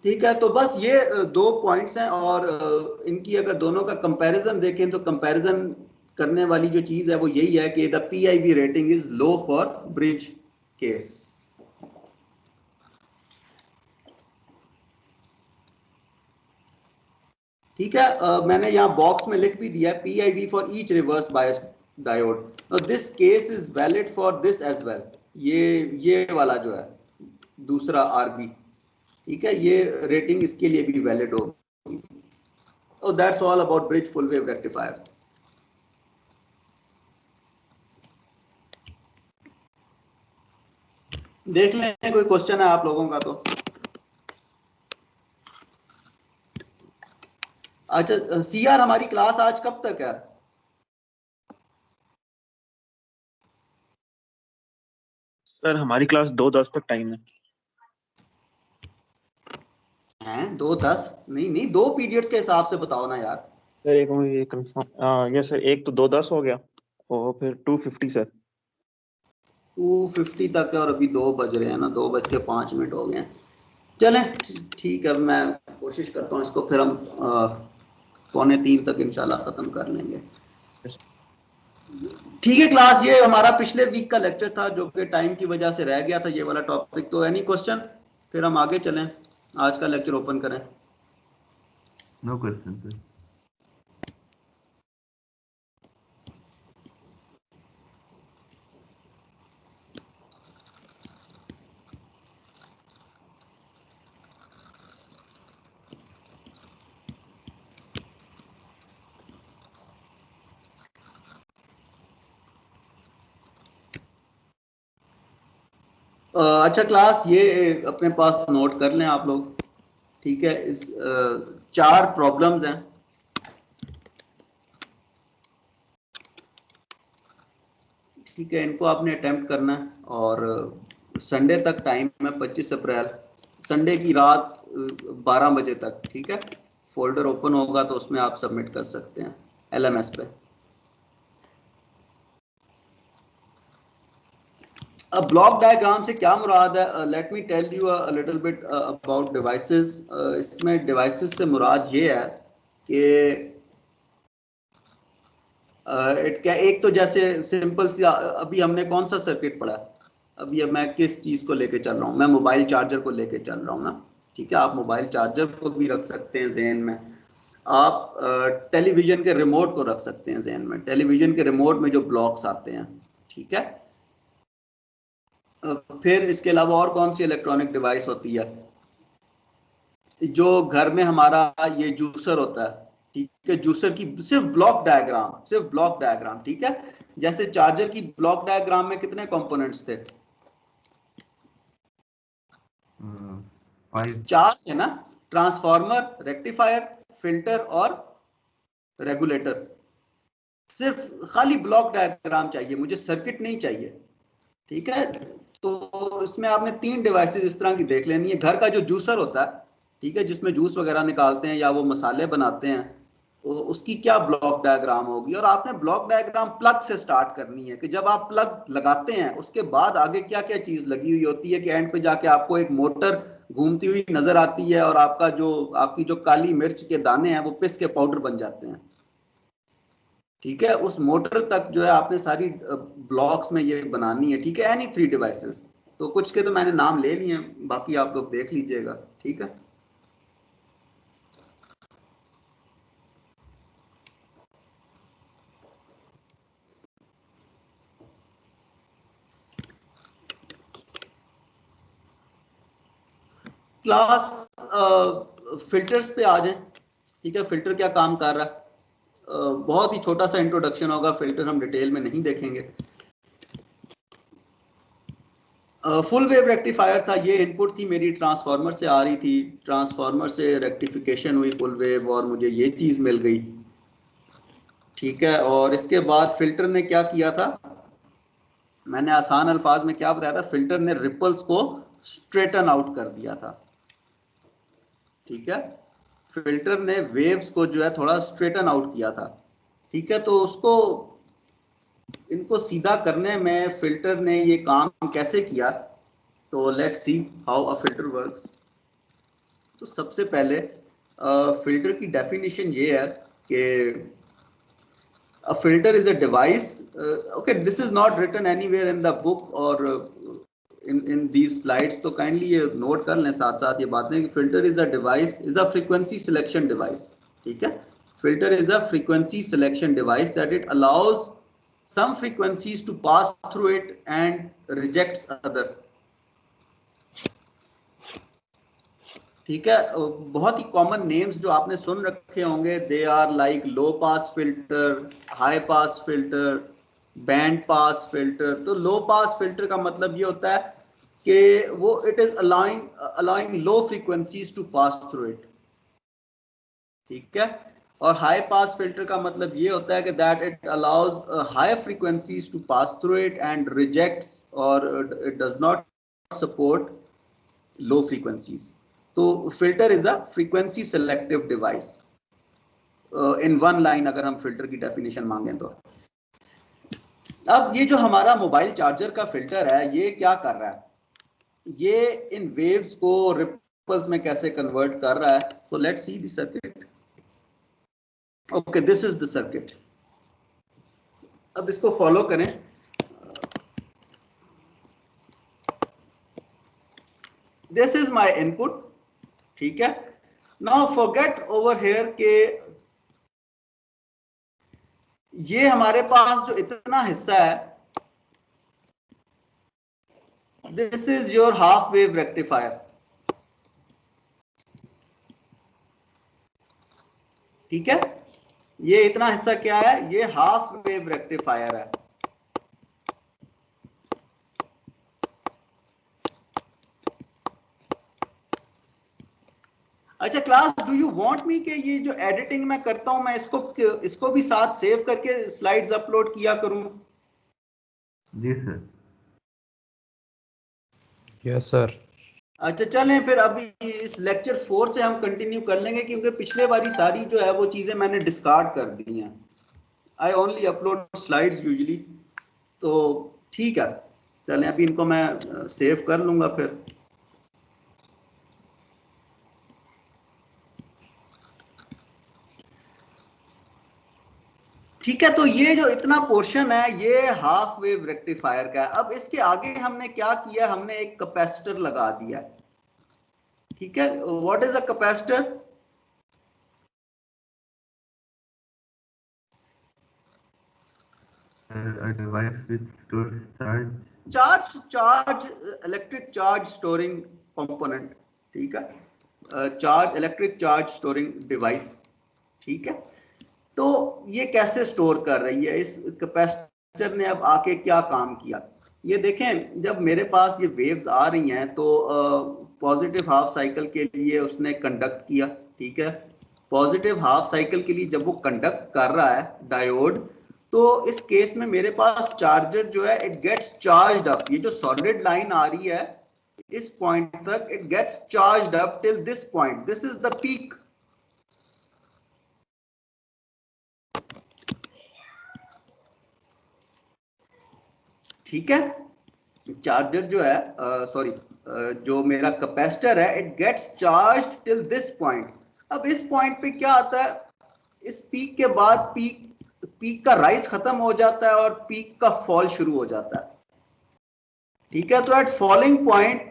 ठीक है। तो बस ये दो पॉइंट्स हैं, और इनकी अगर दोनों का कंपैरिजन देखें तो कंपैरिजन करने वाली जो चीज है वो यही है कि the PIV rating is low for bridge case, ठीक है। मैंने यहाँ बॉक्स में लिख भी दिया है PIV for each reverse bias diode. This case is valid for this as well. ये वाला जो है दूसरा RB, ठीक है, ये रेटिंग इसके लिए भी वैलिड होगी। तो that's all about bridge full wave rectifier. देख लें कोई क्वेश्चन है आप लोगों का तो। अच्छा CR, हमारी क्लास आज कब तक है? सर हमारी क्लास 2:10 तक टाइम है। हैं 2:10? नहीं, 2 पीरियड्स के हिसाब से बताओ ना यार। सर एक मुझे कंफर्म, यस सर, एक तो 2:10 हो गया और फिर 2:50 सर। 2:50 तक है और अभी 2 बज रहे हैं ना, 2:05 हो गए हैं। चलें ठीक है, मैं कोशिश करता हूँ इसको, फिर हम 2:45 तक इंशाल्लाह खत्म कर लेंगे, ठीक है। क्लास ये हमारा पिछले वीक का लेक्चर था जो कि टाइम की वजह से रह गया था, ये वाला टॉपिक। तो एनी क्वेश्चन, फिर हम आगे चलें, आज का लेक्चर ओपन करें। No question sir. अच्छा क्लास, ये अपने पास नोट कर लें आप लोग, ठीक है। इस 4 प्रॉब्लम्स हैं, ठीक है। इनको आपने अटेम्प्ट करना है और संडे तक टाइम है, 25 अप्रैल, संडे की रात 12 बजे तक, ठीक है। फोल्डर ओपन होगा तो उसमें आप सबमिट कर सकते हैं LMS पे। अब ब्लॉक डायग्राम से क्या मुराद है? Let me tell you a little bit about devices. इसमें डिवाइसेस से मुराद ये है कि एक तो जैसे सिंपल सी, अभी हमने कौन सा सर्किट पढ़ा? अभी अब मैं किस चीज को लेके चल रहा हूँ? मैं मोबाइल चार्जर को लेके चल रहा हूँ ना, ठीक है। आप मोबाइल चार्जर को भी रख सकते हैं ज़हन में, आप टेलीविजन के रिमोट को रख सकते हैं ज़हन में। टेलीविजन के रिमोट में जो ब्लॉक्स आते हैं, ठीक है। फिर इसके अलावा और कौन सी इलेक्ट्रॉनिक डिवाइस होती है? जो घर में हमारा ये जूसर होता है, ठीक है। जूसर की सिर्फ ब्लॉक डायग्राम, सिर्फ ब्लॉक डायग्राम, ठीक है। जैसे चार्जर की ब्लॉक डायग्राम में कितने कंपोनेंट्स थे? 5। 4 थे ना, ट्रांसफार्मर, रेक्टिफायर, फिल्टर और रेगुलेटर। सिर्फ खाली ब्लॉक डायग्राम चाहिए मुझे, सर्किट नहीं चाहिए, ठीक है। तो इसमें आपने 3 डिवाइसेस इस तरह की देख लेनी है। घर का जो जूसर होता है, ठीक है, जिसमें जूस वगैरह निकालते हैं या वो मसाले बनाते हैं, तो उसकी क्या ब्लॉक डायग्राम होगी। और आपने ब्लॉक डायग्राम प्लग से स्टार्ट करनी है कि जब आप प्लग लगाते हैं उसके बाद आगे क्या क्या चीज लगी हुई होती है, कि एंड पे जाके आपको एक मोटर घूमती हुई नजर आती है और आपकी जो काली मिर्च के दाने हैं वो पिस के पाउडर बन जाते हैं, ठीक है। उस मोटर तक जो है आपने सारी ब्लॉक्स में ये बनानी है, ठीक है। एनी 3 डिवाइसेस, तो कुछ के तो मैंने नाम ले लिए हैं, बाकी आप लोग देख लीजिएगा, ठीक है। क्लास फिल्टर्स पे आ जाएं, ठीक है। फिल्टर क्या काम कर रहा है? बहुत ही छोटा सा इंट्रोडक्शन होगा, फिल्टर हम डिटेल में नहीं देखेंगे। फुल वेव रेक्टिफायर था, ये इनपुट थी मेरी, ट्रांसफार्मर से आ रही थी, ट्रांसफार्मर से रेक्टिफिकेशन हुई फुल वेव और मुझे ये चीज मिल गई, ठीक है। और इसके बाद फिल्टर ने क्या किया था? मैंने आसान अल्फाज में क्या बताया था? फिल्टर ने रिपल्स को स्ट्रेटन आउट कर दिया था, ठीक है। फिल्टर ने वेव्स को जो है थोड़ा स्ट्रेटन आउट किया था, ठीक है। तो उसको, इनको सीधा करने में फिल्टर ने ये काम कैसे किया? तो let's see how a filter works. तो सबसे पहले फिल्टर की डेफिनेशन ये है कि a filter is a device. Okay, this is not written anywhere in the book or in these slides, तो kindly ये note कर लें साथ साथ ये बातें कि filter is a device, is a frequency selection device, ठीक है। filter is a frequency selection device that it allows some frequencies to pass through it and rejects other, ठीक है। बहुत ही कॉमन नेम्स जो आपने सुन रखे होंगे, they are like low pass filter, high pass filter, band pass filter. तो low pass filter का मतलब ये होता है कि वो it is allowing low frequencies to pass through it, ठीक है। और हाई पास फिल्टर का मतलब ये होता है कि that it allows high frequencies to pass through it and rejects और it does not support low frequencies. तो filter is a frequency selective device, in one line अगर हम फिल्टर की डेफिनेशन मांगे तो। अब ये जो हमारा मोबाइल चार्जर का फिल्टर है, ये क्या कर रहा है? ये इन वेव्स को रिपल्स में कैसे कन्वर्ट कर रहा है? तो let's see the circuit. Okay, this is the circuit. अब इसको फॉलो करें। दिस इज माय इनपुट, ठीक है। नाउ फॉरगेट ओवर हियर के ये हमारे पास जो इतना हिस्सा है, this is your half wave rectifier. ठीक है, ये इतना हिस्सा क्या है, ये हाफ वेव रेक्टिफायर है। अच्छा class, do you want me कि ये जो एडिटिंग मैं करता हूं मैं इसको भी साथ सेव करके स्लाइड्स अपलोड किया करूं? जी सर। Yes sir. अच्छा चलें फिर अभी इस लेक्चर 4 से हम कंटिन्यू कर लेंगे, क्योंकि पिछले बारी सारी जो है वो चीजें मैंने डिस्कार्ड कर दी हैं। I only upload slides usually. तो ठीक है, चलें अभी इनको मैं सेव कर लूंगा फिर। ठीक है, तो ये जो इतना पोर्शन है ये हाफ वेव रेक्टिफायर का है। अब इसके आगे हमने क्या किया, हमने एक कैपेसिटर लगा दिया। ठीक है, what is a capacitor? A device which stores charge electric charge storing component. ठीक है, charge electric charge storing device. ठीक है, तो ये कैसे स्टोर कर रही है, इस कैपेसिटर ने अब आके क्या काम किया ये देखें। जब मेरे पास ये वेव्स आ रही हैं तो पॉजिटिव हाफ साइकिल के लिए उसने कंडक्ट किया। ठीक है, पॉजिटिव हाफ साइकिल के लिए जब वो कंडक्ट कर रहा है डायोड, तो इस केस में मेरे पास चार्जर जो है इट गेट्स चार्ज्ड अप। ये जो सॉलिड लाइन आ रही है इस पॉइंट तक, it gets charged up till this point, this is the peak. ठीक है, चार्जर जो है सॉरी जो मेरा कैपेसिटर है it gets charged till this point. अब इस पॉइंट पे क्या आता है, इस पीक के बाद पीक का राइज खत्म हो जाता है और पीक का फॉल शुरू हो जाता है। ठीक है, तो एट फॉलिंग पॉइंट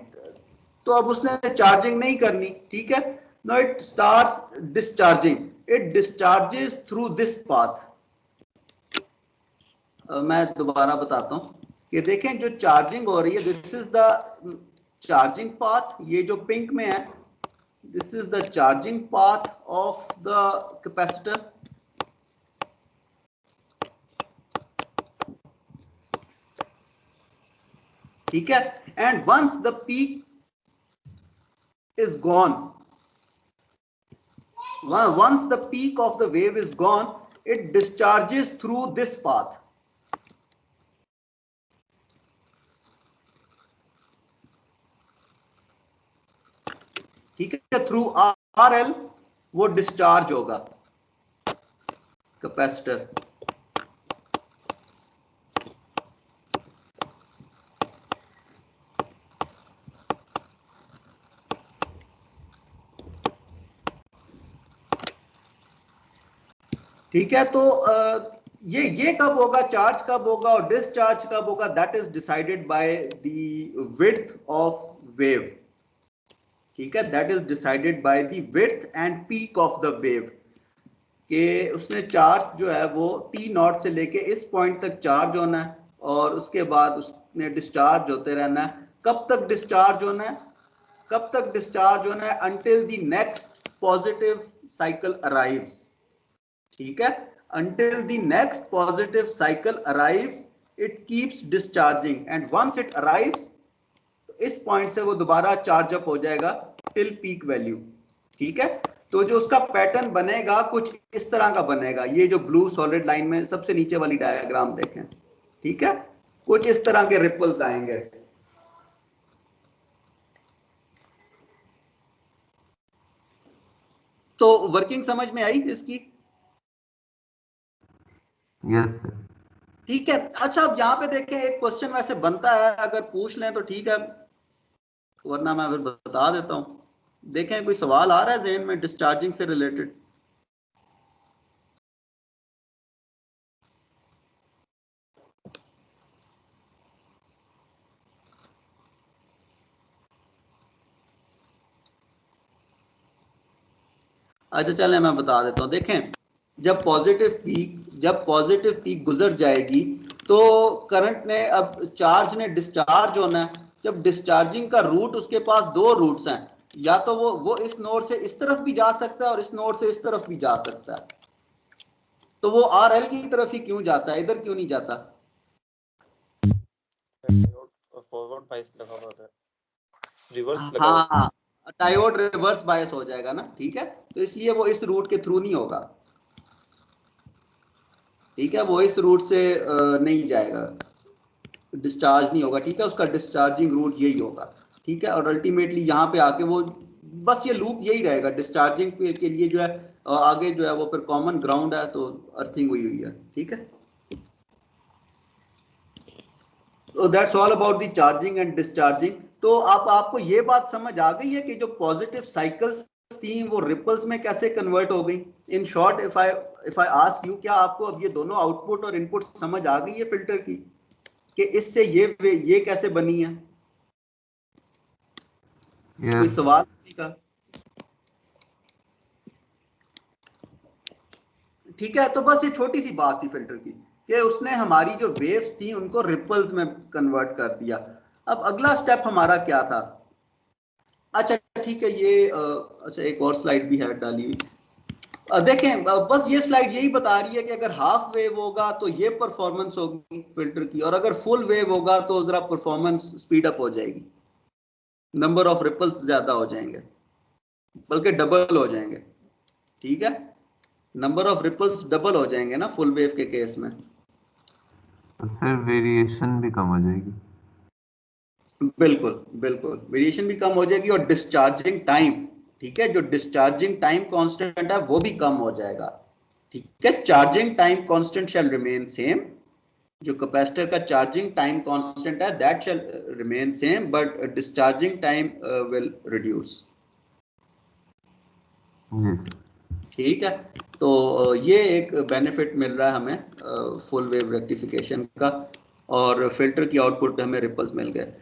तो अब उसने चार्जिंग नहीं करनी। ठीक है, no it starts discharging, it discharges through this path. मैं दोबारा बताता हूं कि देखें जो चार्जिंग हो रही है this is the charging path, ये जो पिंक में है this is the charging path of the capacitor. ठीक है, and once the peak is gone, once the peak of the wave is gone, it discharges through this path. ठीक है, through RL वो discharge होगा capacitor. ठीक है, तो ये कब होगा, चार्ज कब होगा और डिस्चार्ज कब होगा, that is decided by the width of wave. ठीक है, that is decided by the width and peak of the wave. कि उसने चार्ज जो है वो T नॉट से लेके इस पॉइंट तक चार्ज होना है और उसके बाद उसने डिस्चार्ज होते रहना है। कब तक डिस्चार्ज होना है, कब तक डिस्चार्ज होना है, until the next positive cycle arrives. ठीक है, until the next positive cycle arrives it keeps discharging and once it arrives तो इस पॉइंट से वो दोबारा चार्ज अप हो जाएगा टिल पीक वैल्यू। ठीक है, तो जो उसका पैटर्न बनेगा कुछ इस तरह का बनेगा, ये जो ब्लू सॉलिड लाइन में सबसे नीचे वाली डायग्राम देखें। ठीक है, कुछ इस तरह के रिपल्स आएंगे। तो वर्किंग समझ में आई इसकी? Yes sir. ठीक है, अच्छा अब यहाँ पे देखें एक क्वेश्चन वैसे बनता है, अगर पूछ लें तो ठीक है वरना मैं फिर बता देता हूं। देखें कोई सवाल आ रहा है ज़हन में डिस्चार्जिंग से रिलेटेड? अच्छा चलें मैं बता देता हूँ। देखें, जब पॉजिटिव पीक गुजर जाएगी तो करंट ने, अब चार्ज ने डिस्चार्ज होना है। जब डिस्चार्जिंग का रूट, उसके पास दो रूट्स हैं, या तो वो इस नोड से इस तरफ भी जा सकता है और इस नोड से इस तरफ भी जा सकता है। तो वो RL की तरफ ही क्यों जाता है, इधर क्यों नहीं जाता? फॉरवर्ड बायस लगा हुआ है, रिवर्स लगा हुआ है। हाँ, डायोड रिवर्स बायस हो जाएगा ना, ठीक है। तो इसलिए वो इस रूट के थ्रू नहीं होगा, ठीक है, वो इस रूट से नहीं जाएगा, डिस्चार्ज नहीं होगा, ठीक है। उसका डिस्चार्जिंग रूट यही होगा, ठीक है। और अल्टीमेटली यहाँ पे आके वो बस ये लूप यही रहेगा डिस्चार्जिंग के लिए जो है। आगे जो है वो फिर कॉमन ग्राउंड है, तो अर्थिंग हुई हुई है, ठीक है। तो that's all about the charging and discharging. तो आपको ये बात समझ आ गई है कि जो पॉजिटिव साइकिल्स थी वो रिपल्स में कैसे कन्वर्ट हो गई? In short, if I ask you, क्या आपको अब ये दोनों आउटपुट और इनपुट समझ आ गई है फिल्टर की, कि इससे ये कैसे बनी है? कोई यस सवाल किसी का? ठीक है, तो बस ये छोटी सी बात थी फिल्टर की, कि उसने हमारी जो वेव्स थी उनको रिपल्स में कन्वर्ट कर दिया। अब अगला स्टेप हमारा क्या था? अच्छा ठीक है, ये अच्छा एक और स्लाइड भी है डाली हुई। देखें, बस ये स्लाइड यही बता रही है कि अगर हाफ वेव होगा तो ये परफॉर्मेंस होगी फिल्टर की, और अगर फुल वेव होगा तो जरा परफॉर्मेंस स्पीड अप हो जाएगी, नंबर ऑफ रिपल्स ज्यादा हो जाएंगे, बल्कि डबल हो जाएंगे, ठीक है। नंबर ऑफ रिपल्स डबल हो जाएंगे ना फुल वेव के केस में। तो फिर वेरिएशन भी कम हो जाएगी। बिल्कुल बिल्कुल, वेरिएशन भी कम हो जाएगी, और डिस्चार्जिंग टाइम, ठीक है, जो डिस्चार्जिंग टाइम कांस्टेंट है वो भी कम हो जाएगा, ठीक है। Charging time constant shall remain same, जो कैपेसिटर का चार्जिंग टाइम कांस्टेंट है that shall remain same, but discharging time will reduce, जी सर। ठीक है। तो ये एक बेनिफिट मिल रहा है हमें फुल वेव रेक्टिफिकेशन का, और फिल्टर की आउटपुट हमें रिपल्स मिल गए।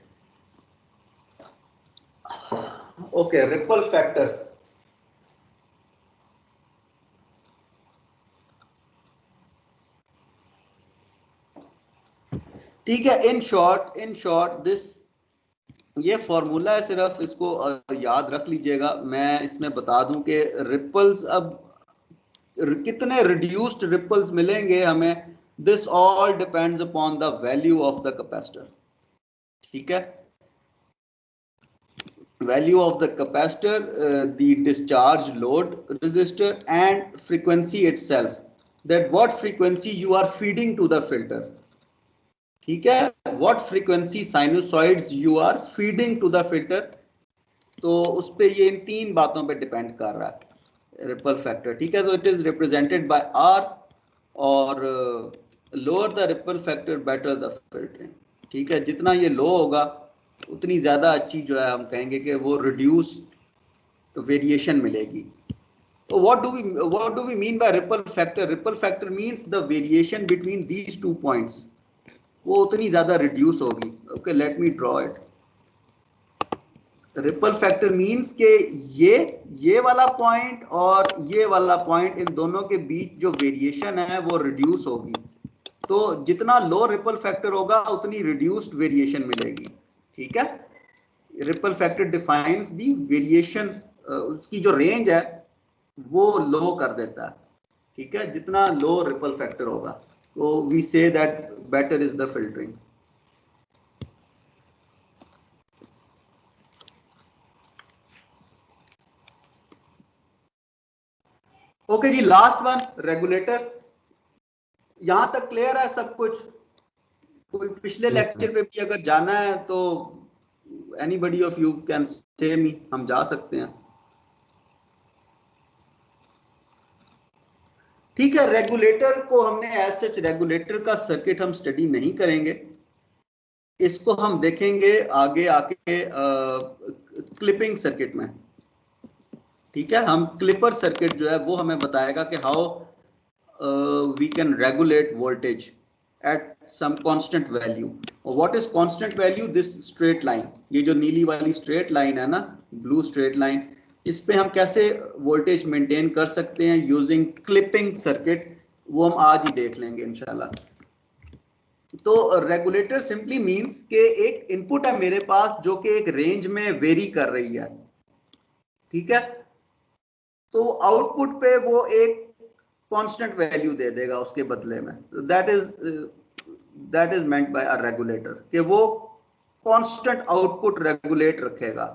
Okay, ripple factor. ठीक है, इन शॉर्ट दिस, ये फॉर्मूला है, सिर्फ इसको याद रख लीजिएगा। मैं इसमें बता दूं कि रिपल्स अब कितने रिड्यूस्ड रिपल्स मिलेंगे हमें, this all depends upon the value of the capacitor, ठीक है। Value of the capacitor, the discharge load resistor and frequency itself, that what frequency you are feeding to the filter, ठीक है, what frequency sinusoids you are feeding to the filter. तो उस पे ये इन तीन बातों पे डिपेंड कर रहा है रिपल फैक्टर, ठीक है। तो it is represented by R, और lower the ripple factor better the filtering, ठीक है। जितना ये लो होगा उतनी ज्यादा अच्छी जो है, हम कहेंगे कि वो रिड्यूस वेरिएशन मिलेगी। तो what do we mean by ripple factor? Ripple factor means the variation between these 2 points, वो उतनी ज्यादा रिड्यूस होगी। Okay, let me draw it. Ripple factor means के ये वाला पॉइंट और ये वाला पॉइंट, इन दोनों के बीच जो वेरिएशन है वो रिड्यूस होगी। तो जितना लो रिपल फैक्टर होगा उतनी रिड्यूस्ड वेरिएशन मिलेगी, ठीक है। रिपल फैक्टर डिफाइंस दी वेरिएशन, उसकी जो रेंज है वो लो कर देता है, ठीक है, जितना लो रिपल फैक्टर होगा। तो we say that better is the filtering. Okay जी, लास्ट वन, रेगुलेटर। यहां तक क्लियर है सब कुछ? कोई पिछले Yes, sir. लेक्चर पे भी अगर जाना है तो anybody of you can say मी, हम जा सकते हैं, ठीक है। रेगुलेटर को हमने एज सच, रेगुलेटर का सर्किट हम स्टडी नहीं करेंगे, इसको हम देखेंगे आगे आके क्लिपिंग सर्किट में, ठीक है। हम क्लिपर सर्किट जो है वो हमें बताएगा कि how we can regulate voltage at some constant value। और what is constant value? This straight line, ये जो नीली वाली straight line है ना, blue straight line, इस पे हम कैसे वोल्टेज मेंटेन कर सकते हैं यूजिंग क्लिपिंग सर्किट, वो हम आज ही देख लेंगे इंशाल्लाह। तो रेगुलेटर सिंपली मींस कि एक इनपुट है मेरे पास जो कि एक रेंज में वेरी कर रही है, ठीक है। तो आउटपुट पे वो एक कांस्टेंट वैल्यू दे देगा उसके बदले में। That is meant by a regulator, कि वो कांस्टेंट आउटपुट रेगुलेट रखेगा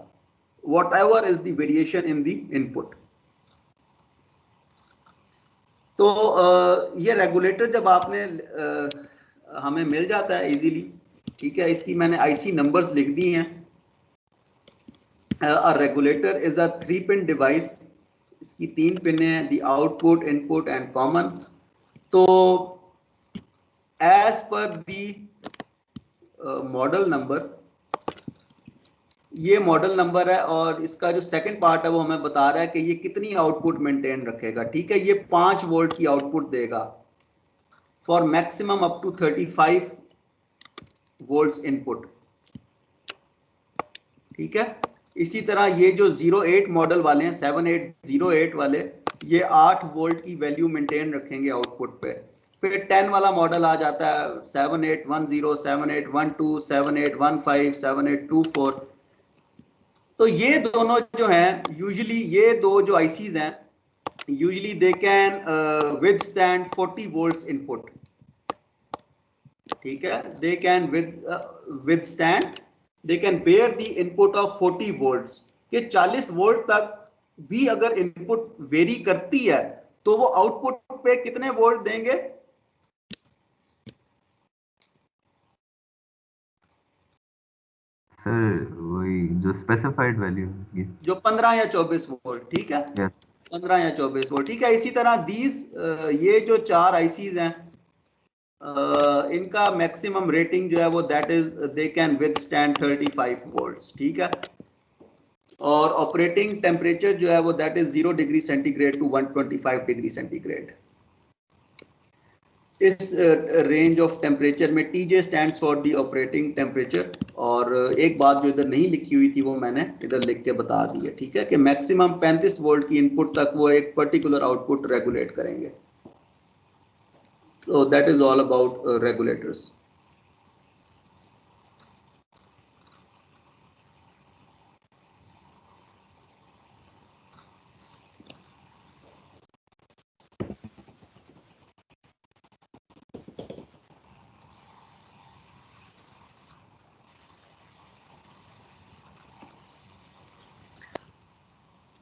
whatever is the variation in the input. तो ये रेगुलेटर जब आपने हमें मिल जाता है इजीली, ठीक है। इसकी मैंने आईसी नंबर्स लिख दी हैं। अ रेगुलेटर इज अ 3-पिन डिवाइस, इसकी 3 पिन है, the output, input and common. तो as per the model number, ये मॉडल नंबर है और इसका जो सेकंड पार्ट है वो हमें बता रहा है कि ये कितनी आउटपुट मेंटेन रखेगा, ठीक है। ये 5 वोल्ट की आउटपुट देगा for maximum up to 35 volts input, ठीक है। इसी तरह ये जो 08 मॉडल वाले हैं, 7808 वाले, ये 8 वोल्ट की वैल्यू मेंटेन रखेंगे आउटपुट पे। फिर 10 वाला मॉडल आ जाता है 7810, 7812, 7815, 7824। तो ये दोनों जो हैं, यूजुअली ये दो जो आईसीज हैं, usually they can withstand 40 volts input, ठीक है। They can withstand, they can bear the input of 40 volts, कि 40 वोल्ट तक भी अगर इनपुट वेरी करती है तो वो आउटपुट पे कितने वोल्ट देंगे? सर वही जो स्पेसिफाइड वैल्यू है जो 15 या 24 वोल्ट, ठीक है। यस 15 या 24 वोल्ट, ठीक है। इसी तरह ये जो 4 आईसीज हैं, इनका मैक्सिमम रेटिंग जो है वो that is they can withstand 35 volts, ठीक है। और ऑपरेटिंग टेम्परेचर जो है वो that is 0 degree centigrade to 125 degree centigrade. इस रेंज ऑफ टेम्परेचर में TJ stands for the operating temperature. और एक बात जो इधर नहीं लिखी हुई थी वो मैंने इधर लिख के बता दी है, ठीक है, कि मैक्सिमम 35 वोल्ट की इनपुट तक वो एक पर्टिकुलर आउटपुट रेगुलेट करेंगे। So that is all about regulators.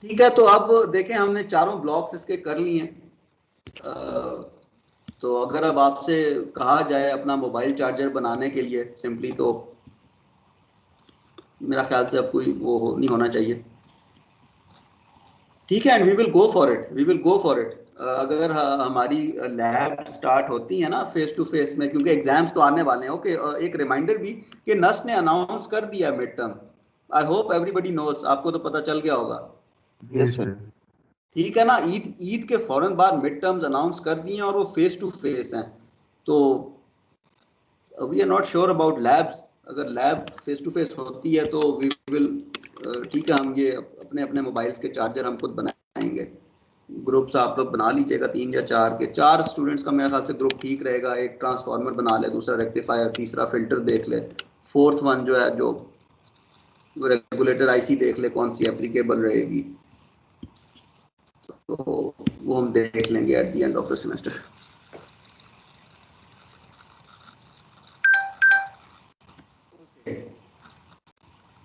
ठीक है, तो अब देखें हमने चारों ब्लॉक्स इसके कर लिए हैं। तो अगर अब आपसे कहा जाए अपना मोबाइल चार्जर बनाने के लिए सिंपली, तो मेरा ख्याल से अब कोई वो नहीं होना चाहिए, ठीक है। And we will go for it, we will go for it. अगर हमारी लैब स्टार्ट होती है ना फेस टू फेस में, क्योंकि एग्जाम्स तो आने वाले हैं। ओके, एक रिमाइंडर भी कि नस्ट ने अनाउंस कर दिया mid term. I hope everybody knows, आपको तो पता चल गया होगा, यस सर। ठीक है ना। ईद के फौरन बाद मिड टर्म्स अनाउंस कर दिए और वो फेस टू फेस हैं। तो we are not sure about labs. अगर लैब फेस टू फेस होती है तो वी विल, ठीक है, हम ये अपने अपने मोबाइल्स के चार्जर हम खुद बनाएंगे। ग्रुप्स आप लोग बना लीजिएगा 3 या 4 के, 4 स्टूडेंट्स का मेरे ख्याल से ग्रुप ठीक रहेगा। एक ट्रांसफार्मर बना ले, दूसरा रेक्टिफायर, तीसरा फिल्टर देख ले, फोर्थ वन जो है जो रेगुलेटर आईसी देख ले कौन सी एप्लीकेबल रहेगी। तो वो हम देख लेंगे at the end of the semester.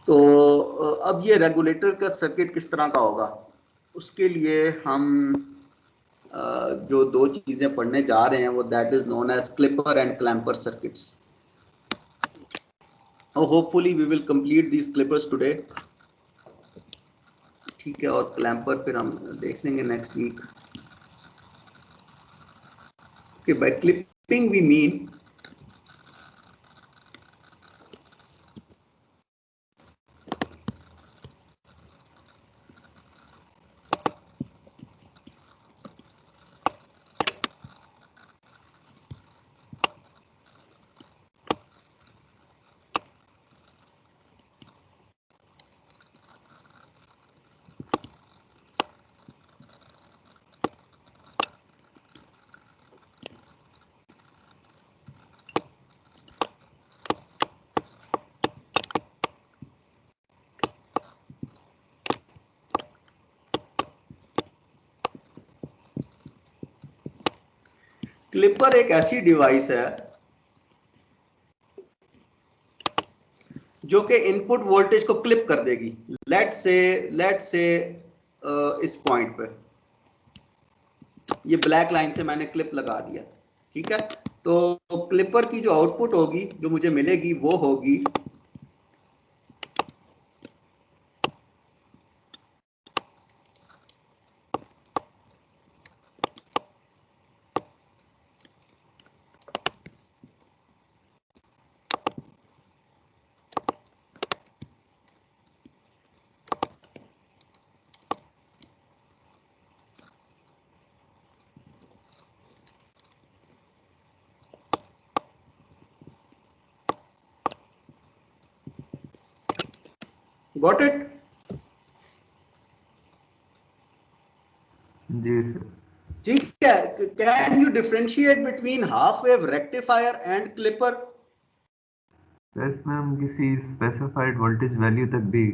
तो अब ये रेगुलेटर का सर्किट किस तरह का होगा, उसके लिए हम जो दो चीजें पढ़ने जा रहे हैं वो that is known as clipper and clamper circuits. Hopefully we will complete these clippers today, ठीक है। और क्लैंपर फिर हम देख लेंगे next week. Okay, by clipping we mean clipper एक ऐसी डिवाइस है जो कि इनपुट वोल्टेज को क्लिप कर देगी। लेट से इस पॉइंट पे ये ब्लैक लाइन से मैंने क्लिप लगा दिया, ठीक है। तो क्लिपर की जो आउटपुट होगी, जो मुझे मिलेगी, वो होगी गॉट इट। Ji sir. ठीक है। Can you differentiate between half wave rectifier and clipper? तो इसमें हम किसी स्पेसिफाइड वोल्टेज वैल्यू तक भी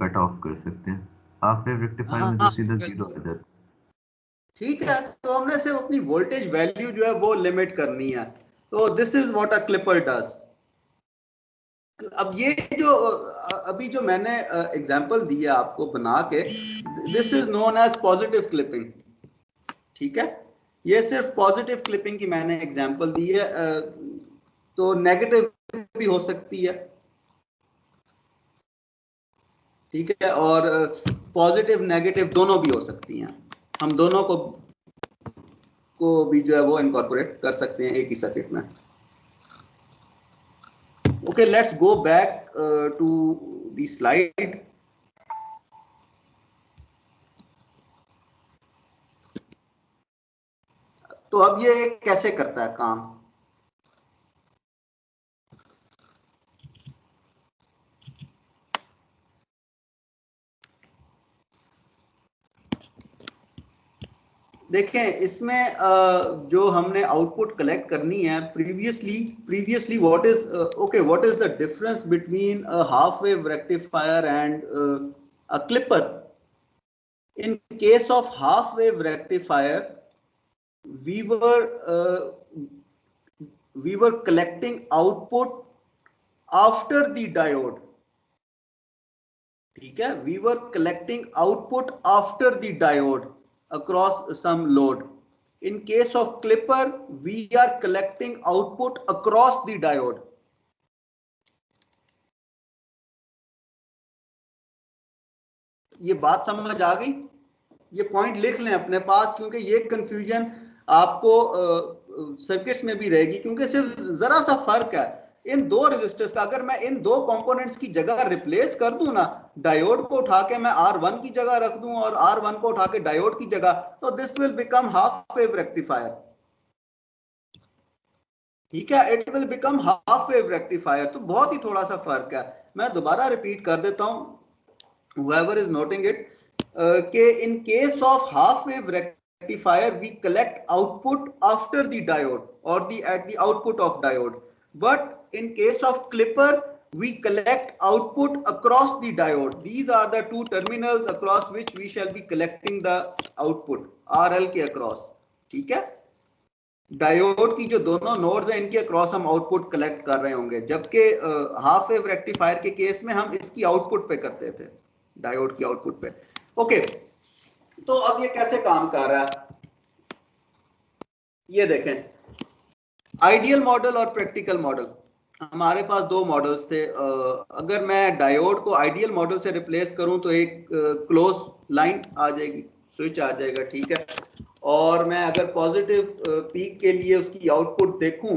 कट ऑफ कर सकते हैं। हाफ वेव रेक्टिफायर में तो हाँ सीधा जीरो बिल्कुल, आ जाता ठीक है। तो हमने सिर्फ अपनी वोल्टेज वैल्यू जो है वो लिमिट करनी है। तो this is what a clipper does. अब ये जो अभी जो मैंने एग्जांपल दी है आपको बना के, this is known as positive clipping, ठीक है। ये सिर्फ पॉजिटिव क्लिपिंग की मैंने एग्जांपल दी है। तो नेगेटिव भी हो सकती है, ठीक है, और पॉजिटिव नेगेटिव दोनों भी हो सकती हैं। हम दोनों को भी जो है वो इनकॉर्पोरेट कर सकते हैं एक ही सर्किट में। Okay, let's go back to the slide. तो अब ये कैसे करता है काम? देखें, इसमें जो हमने आउटपुट कलेक्ट करनी है, previously what is okay, what is the difference between a half wave rectifier and a clipper? In case of half wave rectifier, we were uh, we were collecting output after the diode, ठीक है। We were collecting output after the diode across some load. In case of clipper, we are collecting output across the diode. ये बात समझ आ गई? ये point लिख लें अपने पास, क्योंकि ये कंफ्यूजन आपको सर्किट्स में भी रहेगी, क्योंकि सिर्फ जरा सा फर्क है इन दो रेजिस्टर्स का। अगर मैं इन दो कंपोनेंट्स की जगह रिप्लेस कर दूं ना, डायोड को उठा के मैं R1 की जगह रख दूं और R1 को उठा के डायोड की जगह, तो this will become half wave rectifier, ठीक है। It will become half wave rectifier. तो बहुत ही थोड़ा सा फर्क है। मैं दोबारा रिपीट कर देता हूं, whoever is noting it, in case of half wave rectifier we collect output after the diode or at the output of diode, but in case of clipper we collect output across the diode. These are the two terminals across which we shall be collecting the output, RL के across, ठीक है। Diode की जो दोनों nodes हैं, इनके across हम output collect कर रहे होंगे, जबकि हाफ वेव रेक्टिफायर के केस में हम इसकी आउटपुट पे करते थे, डायोड की आउटपुट पे। ओके, तो अब ये कैसे काम कर रहा है, ये देखें। आइडियल मॉडल और प्रैक्टिकल मॉडल, हमारे पास दो मॉडल्स थे। अगर मैं डायोड को आइडियल मॉडल से रिप्लेस करूं तो एक क्लोज लाइन आ जाएगी, स्विच आ जाएगा, ठीक है। और मैं अगर पॉजिटिव पीक के लिए उसकी आउटपुट देखूं,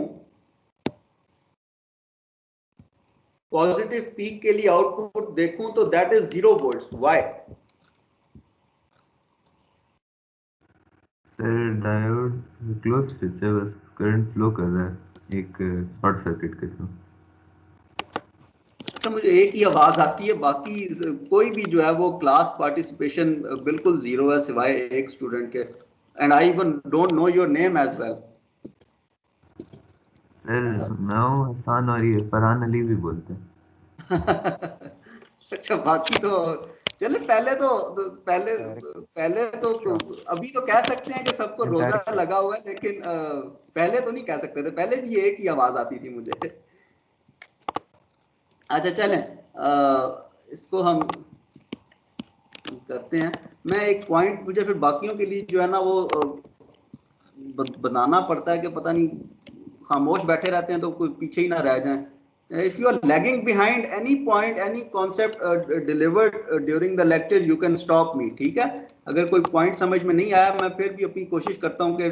पॉजिटिव पीक के लिए आउटपुट देखूं तो that is 0 volts. Why? Sir diode close switch है, बस करंट फ्लो कर रहा है एक शॉर्ट सर्किट के थ्रू। अच्छा, मुझे एक ही आवाज आती है, बाकी कोई भी जो है वो क्लास पार्टिसिपेशन बिल्कुल जीरो है सिवाय एक स्टूडेंट के। And I even don't know your name as well. Sir मैं हूँ हसान और ये फरहान अली भी बोलते हैं। अच्छा, बाकी तो चले पहले तो अभी तो कह सकते हैं कि सबको रोजा लगा हुआ है, लेकिन पहले तो नहीं कह सकते थे, पहले भी एक ही आवाज आती थी मुझे। अच्छा चलें, इसको हम करते हैं। मैं एक पॉइंट मुझे फिर बाकियों के लिए जो है ना वो बनाना पड़ता है कि पता नहीं खामोश बैठे रहते हैं तो कोई पीछे ही ना रह जाएं। If you are lagging behind any point, any concept delivered during the lecture, you can stop me. ठीक है, अगर कोई पॉइंट समझ में नहीं आया मैं फिर भी अपनी कोशिश करता हूँ कि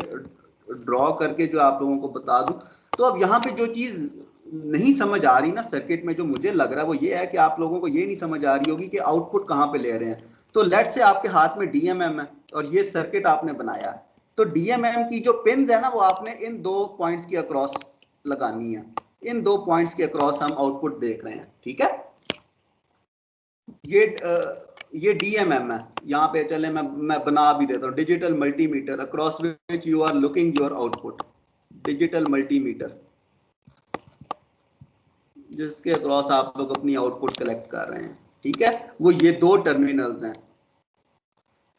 ड्रॉ करके जो आप लोगों को बता दूं। तो अब यहाँ पे जो चीज नहीं समझ आ रही ना सर्किट में, जो मुझे लग रहा है वो ये है कि आप लोगों को ये नहीं समझ आ रही होगी कि आउटपुट कहाँ पे ले रहे हैं। तो लेट से आपके हाथ में DMM है और ये सर्किट आपने बनाया है, तो DMM की जो पिन्स है ना वो आपने इन दो पॉइंट्स की अक्रॉस लगानी है। इन दो पॉइंट्स के अक्रॉस हम आउटपुट देख रहे हैं, ठीक है। ये DMM है, यहाँ पे चले मैं बना भी देता हूँ, digital multimeter across which you are looking your output. Digital multimeter जिसके अक्रॉस आप लोग अपनी आउटपुट कलेक्ट कर रहे हैं, ठीक है। वो ये दो टर्मिनल्स हैं।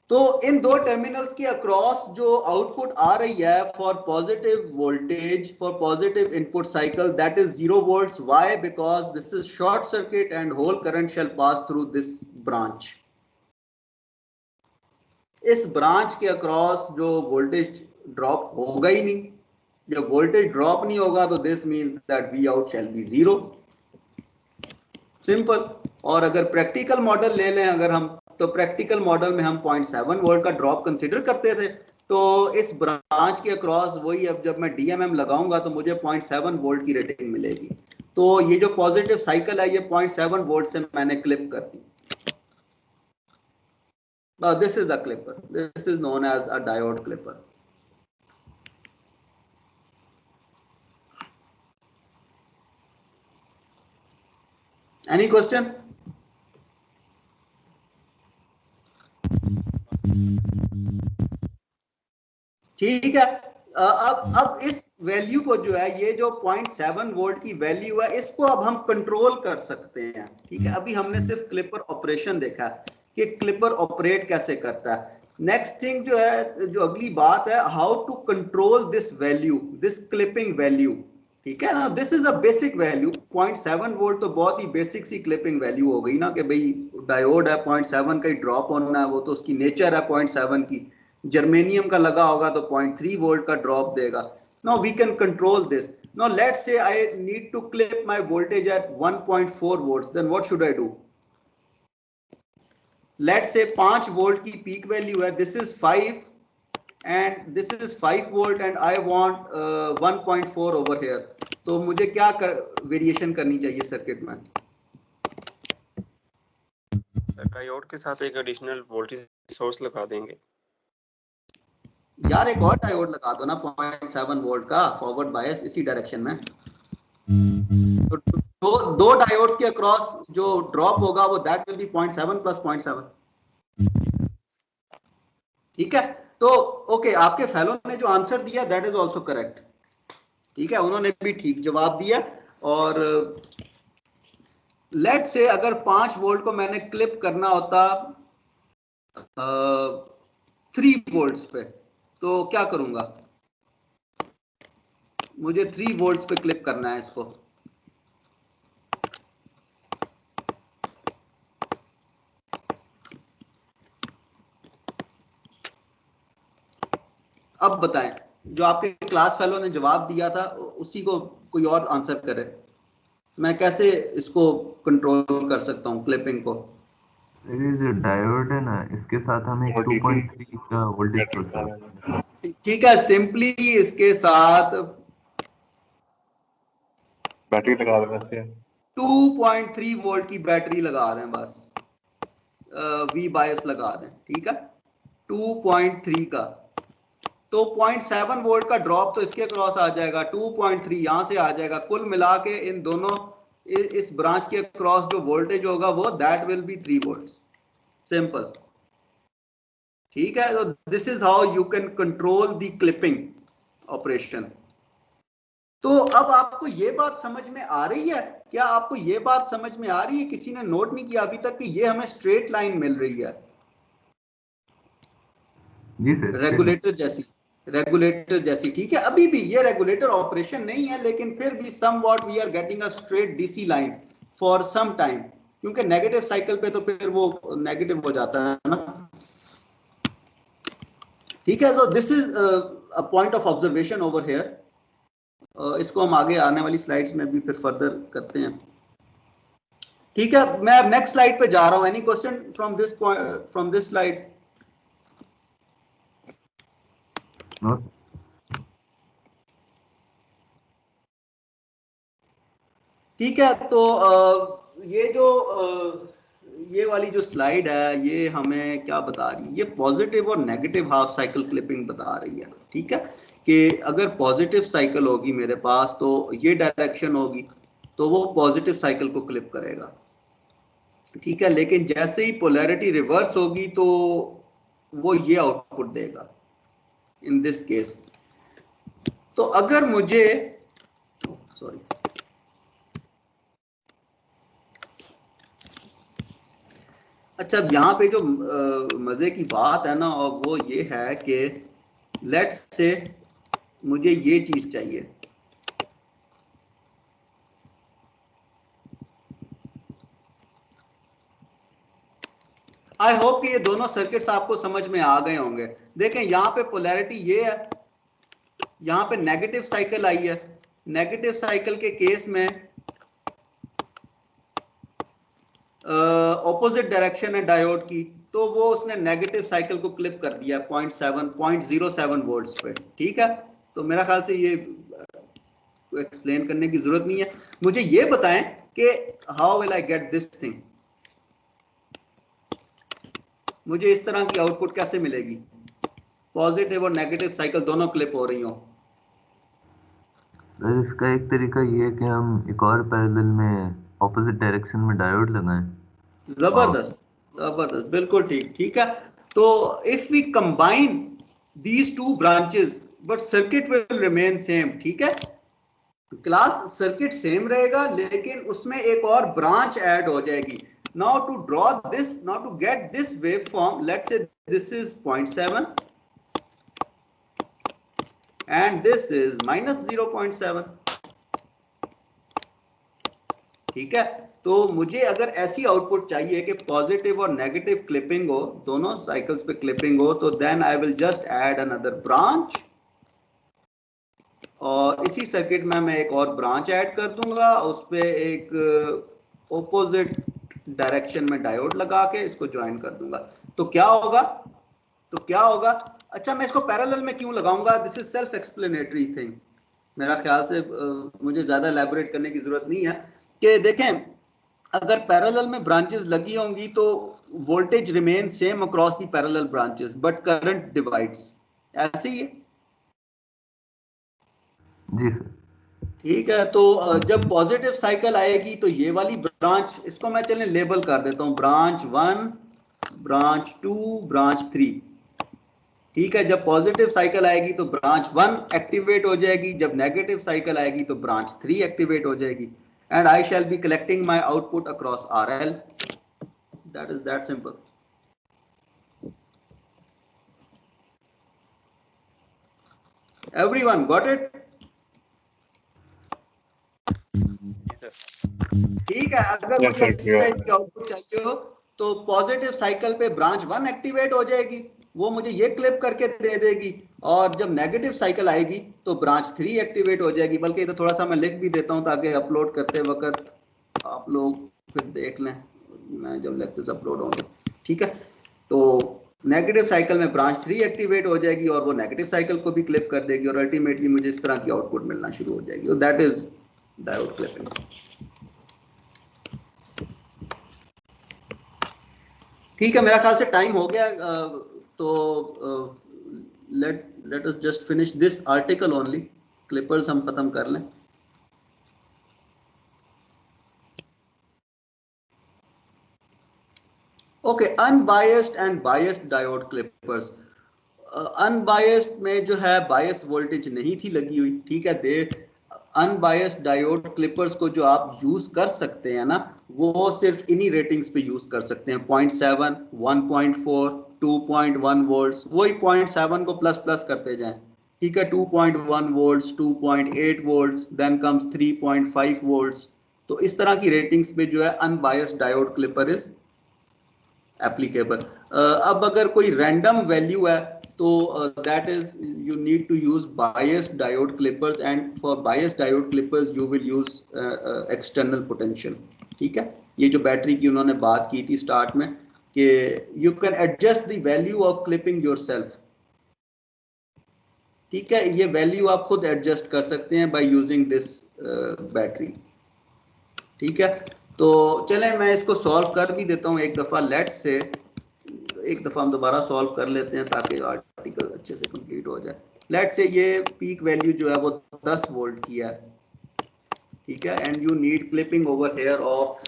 तो इन दो टर्मिनल्स के अक्रॉस जो आउटपुट आ रही है for positive voltage, for positive input cycle, that is 0 volts. Why? Because this is short circuit and whole current shall pass through this branch. इस ब्रांच के अक्रॉस जो वोल्टेज ड्रॉप होगा ही नहीं, जब वोल्टेज ड्रॉप नहीं होगा तो this means that V out shall be 0, simple. और अगर प्रैक्टिकल मॉडल ले लें अगर हम, तो प्रैक्टिकल मॉडल में हम 0.7 वोल्ट का ड्रॉप कंसीडर करते थे। तो इस ब्रांच के अक्रॉस वही, अब जब मैं DMM लगाऊंगा तो मुझे 0.7 वोल्ट की रेटिंग मिलेगी। तो ये जो पॉजिटिव साइकिल है ये 0.7 वोल्ट से मैंने क्लिप कर दी। This is a clipper, this is known as a diode clipper. Any question? ठीक है। अब इस वैल्यू को जो है, ये जो 0.7 वोल्ट की वैल्यू है, इसको अब हम कंट्रोल कर सकते हैं, ठीक है। अभी हमने सिर्फ क्लिपर ऑपरेशन देखा कि क्लिपर ऑपरेट कैसे करता है। नेक्स्ट थिंग जो है, जो अगली बात है, how to control this value, this clipping value, ठीक है ना। This is a basic value. 0.7 volt तो बहुत ही बेसिक सी क्लिपिंग वैल्यू हो गई ना, कि भाई डायोड है 0.7 का ही ड्रॉप होना है, वो तो उसकी नेचर है 0.7 की। जर्मेनियम का लगा होगा तो 0.3 वोल्ट का ड्रॉप देगा। Now we can control this. Now let's say I need to clip my voltage at 1.4 volts, then what should I do? Let's say 5 volt की पीक वैल्यू है, this is 5 and this is 5 volt and I want 1.4 over here. तो मुझे क्या variation करनी चाहिए circuit में? Sir diode के साथ एक एडिशनल वोल्टेज सोर्स लगा देंगे। यार एक और डायोड लगा दो ना 0.7 वोल्ट का फॉरवर्ड बायस इसी डायरेक्शन में। तो दो डायोड्स के अक्रॉस जो ड्रॉप होगा वो दैट विल बी 0.7 प्लस 0.7, ठीक है। तो ओके, आपके फेलो ने जो आंसर दिया दैट इज आल्सो करेक्ट, ठीक है, उन्होंने भी ठीक जवाब दिया। और लेट से अगर 5 वोल्ट को मैंने क्लिप करना होता 3 वोल्ट्स पे, तो क्या करूंगा? मुझे 3 वोल्ट्स पे क्लिप करना है इसको। अब बताएं, जो आपके क्लास फेलो ने जवाब दिया था उसी को कोई और आंसर करे। मैं कैसे इसको कंट्रोल कर सकता हूं क्लिपिंग को? ये जो डायोड है ना, इसके साथ हम एक 2.3 का वोल्टेज सोर्स लगाते हैं। ठीक है, सिंपली इसके साथ बैटरी लगा देना, 2.3 वोल्ट की बैटरी लगा दें, बस वी बायस लगा दें, ठीक है, 2.3 का। तो 0.7 वोल्ट का ड्रॉप तो इसके क्रॉस आ जाएगा, 2.3 यहां से आ जाएगा, कुल मिला के इन दोनों इस ब्रांच के क्रॉस जो वोल्टेज होगा वो that will B 3 volt, simple, ठीक है। तो this is how you can control the clipping operation. तो अब आपको ये बात समझ में आ रही है? क्या आपको ये बात समझ में आ रही है? किसी ने नोट नहीं किया अभी तक कि ये हमें स्ट्रेट लाइन मिल रही है जी सर, रेगुलेटर जैसी, ठीक है। अभी भी ये रेगुलेटर ऑपरेशन नहीं है, लेकिन फिर भी somewhat we are getting a straight DC line for some time, क्योंकि नेगेटिव साइकिल पे तो फिर वो नेगेटिव हो जाता है ना, ठीक है। तो this is a point of observation over here. इसको हम आगे आने वाली स्लाइड्स में भी फिर फर्दर करते हैं, ठीक है। मैं अब नेक्स्ट स्लाइड पे जा रहा हूं। Any question from this slide? No ठीक है। तो ये वाली जो स्लाइड है ये हमें क्या बता रही है? ये पॉजिटिव और नेगेटिव हाफ साइकिल क्लिपिंग बता रही है, ठीक है। कि अगर पॉजिटिव साइकिल होगी मेरे पास तो ये डायरेक्शन होगी, तो वो पॉजिटिव साइकिल को क्लिप करेगा, ठीक है। लेकिन जैसे ही पोलैरिटी रिवर्स होगी तो वो ये आउटपुट देगा इन दिस केस। तो अगर मुझे सॉरी अच्छा, यहाँ पे जो मजे की बात है ना, और वो ये है कि लेट्स से मुझे ये चीज चाहिए, आई होप कि ये दोनों सर्किट्स आपको समझ में आ गए होंगे। देखें यहाँ पे पोलैरिटी ये है, यहाँ पे नेगेटिव साइकिल आई है। नेगेटिव साइकिल के केस में ऑपोजिट डायरेक्शन है डायोड की, तो वो उसने नेगेटिव साइकिल को क्लिप कर दिया 0.07 वोल्ट्स पे, ठीक है। तो मेरा ख्याल से ये एक्सप्लेन करने की जरूरत नहीं है। मुझे ये बताएं कि how will I get this thing, मुझे इस तरह की आउटपुट कैसे मिलेगी, पॉजिटिव और नेगेटिव साइकिल दोनों क्लिप हो रही हो? सर, इसका एक तरीका ये है कि हम एक और पैरेलल में ऑपोजिट डायरेक्शन में डायोड लगाएं। जबरदस्त, जबरदस्त, बिल्कुल ठीक, ठीक है। तो if we combine these two branches but circuit will remain same, ठीक है। क्लास सर्किट सेम रहेगा, लेकिन उसमें एक और ब्रांच ऐड हो जाएगी। Now to draw this, now to get this wave form, let's say this is 0.7 and this is minus 0.7, ठीक है। तो मुझे अगर ऐसी आउटपुट चाहिए कि पॉजिटिव और नेगेटिव क्लिपिंग हो, दोनों साइकिल्स पे क्लिपिंग हो, तो then I will just add another branch, और इसी सर्किट में मैं एक और ब्रांच ऐड कर दूंगा, उस पे एक ऑपोजिट डायरेक्शन में डायोड लगा के इसको ज्वाइन कर दूंगा। तो क्या होगा? अच्छा, मैं इसको पैरेलल में क्यों लगाऊंगा? This is self explanatory thing. मेरा ख्याल से मुझे ज्यादा एलैबोरेट करने की जरूरत नहीं है। कि देखें, अगर पैरेलल में ब्रांचेस लगी होंगी तो voltage remain same across the parallel branches, but current divides, ऐसे ही है, जी सर। ठीक है। तो जब पॉजिटिव साइकिल आएगी तो ये वाली ब्रांच, इसको मैं चलें लेबल कर देता हूं, ब्रांच 1, ब्रांच 2, ब्रांच 3, ठीक है। जब पॉजिटिव साइकिल आएगी तो ब्रांच 1 एक्टिवेट हो जाएगी, जब नेगेटिव साइकिल आएगी तो ब्रांच 3 एक्टिवेट हो जाएगी, and I shall be collecting my output across RL। That is that simple. Everyone got it? ठीक है। अगर Yes, मुझे sir, इस clear. टाइप की आउटपुट चाहिए हो तो पॉजिटिव साइकिल पे ब्रांच 1 एक्टिवेट हो जाएगी, वो मुझे ये क्लिप करके दे देगी, और जब नेगेटिव साइकिल आएगी तो ब्रांच 3 एक्टिवेट हो जाएगी। बल्कि इधर थोड़ा सा मैं लिख भी देता हूं ताकि अपलोड करते वक्त आप लोग फिर देख लें, मैं जब लेक्चर्स अपलोड होंगे, ठीक है। तो नेगेटिव साइकिल में ब्रांच 3 एक्टिवेट हो जाएगी और वो नेगेटिव साइकिल को भी क्लिप कर देगी, और अल्टीमेटली मुझे इस तरह की आउटपुट मिलना शुरू हो जाएगी, और दैट इज डायोड क्लिपिंग। ठीक है, मेरा ख्याल से टाइम हो गया, तो let us just finish this article only, Clippers हम खत्म कर लें। Okay, unbiased and biased diode Clippers. Unbiased में जो है बायस वोल्टेज नहीं थी लगी हुई, ठीक है। अनबायस्ड डायोड क्लिपर्स को जो आप यूज कर सकते हैं ना, वो सिर्फ इन्हीं रेटिंग्स पे यूज कर सकते हैं, 0.7, 1.4, 2.1 वोल्ट्स। वही 0.7 को प्लस प्लस करते जाएं, ठीक है, 2.1 volts, 2.8 volts, then comes 3.5 volts. तो इस तरह की रेटिंग्स पे जो है unbiased diode clipper is applicable. अब अगर कोई रैंडम वैल्यू है तो that is you need to use biased diode clippers, and for biased diode clippers you will use external potential. ठीक है, ये जो बैटरी की उन्होंने बात की थी स्टार्ट में कि you can adjust the value of clipping yourself. ठीक है, ये वैल्यू आप खुद एडजस्ट कर सकते हैं बाय यूजिंग दिस बैटरी। ठीक है, तो चलें मैं इसको सॉल्व कर भी देता हूँ एक दफ़ा। लेट से एक दफ़ा हम दोबारा सॉल्व कर लेते हैं ताकि आर्टिकल अच्छे से कंप्लीट हो जाए। लेट से ये पीक वैल्यू जो है वो 10 वोल्ट की है, ठीक है, and you need clipping over here of,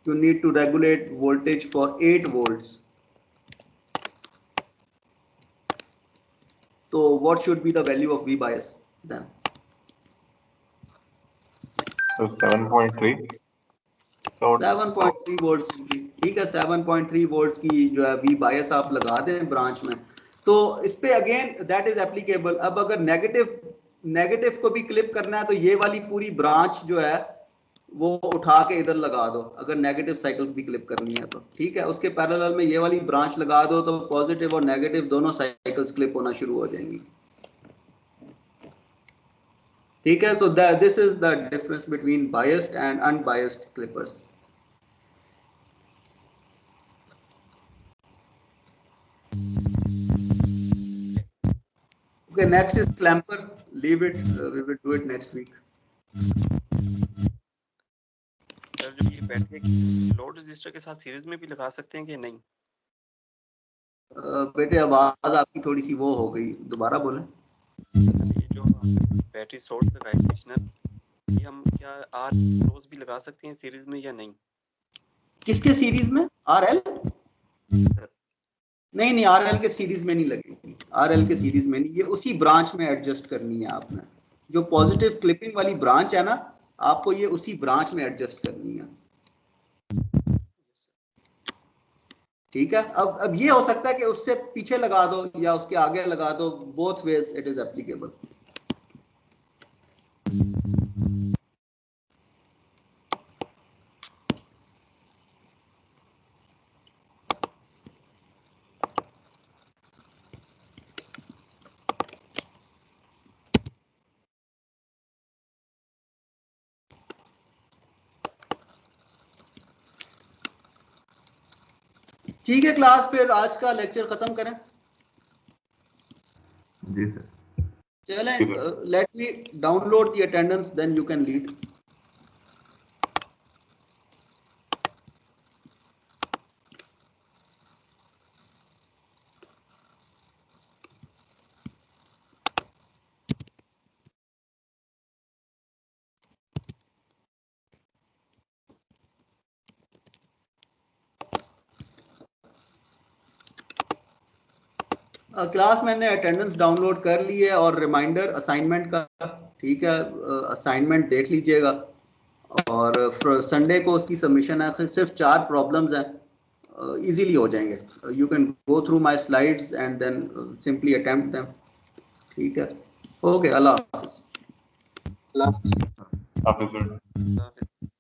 you need to regulate voltage for 8 volts. So what should be the value of V bias then? So 7.3. So 7.3 volts की, ठीक है, 7.3 volts की जो है V bias आप लगा दें ब्रांच में, तो इस पे अगेन दैट इज एप्लीकेबल। अब अगर नेगेटिव को भी क्लिप करना है तो ये वाली पूरी ब्रांच जो है वो उठा के इधर लगा दो, अगर नेगेटिव साइकिल भी क्लिप करनी है तो। ठीक है, उसके पैरेलल में ये वाली ब्रांच लगा दो तो पॉजिटिव और नेगेटिव दोनों साइकिल्स क्लिप होना शुरू हो जाएंगी। ठीक है, तो this is the difference between biased and unbiased Clippers. Okay, next is clamper. Leave it. We will do it next week. Sir जो ये बैटरी लोड रजिस्टर के साथ सीरीज में भी लगा सकते हैं कि नहीं? बेटे आवाज आपकी थोड़ी सी वो हो गई, दोबारा बोलें। ये जो बैटरी सोर्स लगाए एडिशनल, ये हम क्या आर रोज भी लगा सकते हैं सीरीज में या नहीं? किसके सीरीज में? आरएल? सर नहीं नहीं, आरएल के सीरीज में नहीं लगेगी, आरएल के सीरीज में नहीं, ये उसी ब्रांच में एडजस्ट करनी है आपने। जो पॉजिटिव क्लिपिंग वाली ब्रांच है ना, आपको ये उसी ब्रांच में एडजस्ट करनी है। ठीक है, अब ये हो सकता है कि उससे पीछे लगा दो या उसके आगे लगा दो, both ways it is applicable. ठीक है क्लास, फिर आज का लेक्चर खत्म करें। जी सर। चलें, ठीक है। Let me download the attendance, then you can lead. Class मैंने अटेंडेंस डाउनलोड कर ली है और रिमाइंडर असाइनमेंट का, ठीक है, असाइनमेंट देख लीजिएगा। और संडे को उसकी सबमिशन है, सिर्फ 4 प्रॉब्लम्स हैं, इजीली हो जाएंगे। You can go through my slides and then simply attempt them. ठीक है, ओके, अल्लाह हाफिज़। Officer. अल्लाह हाफिज़।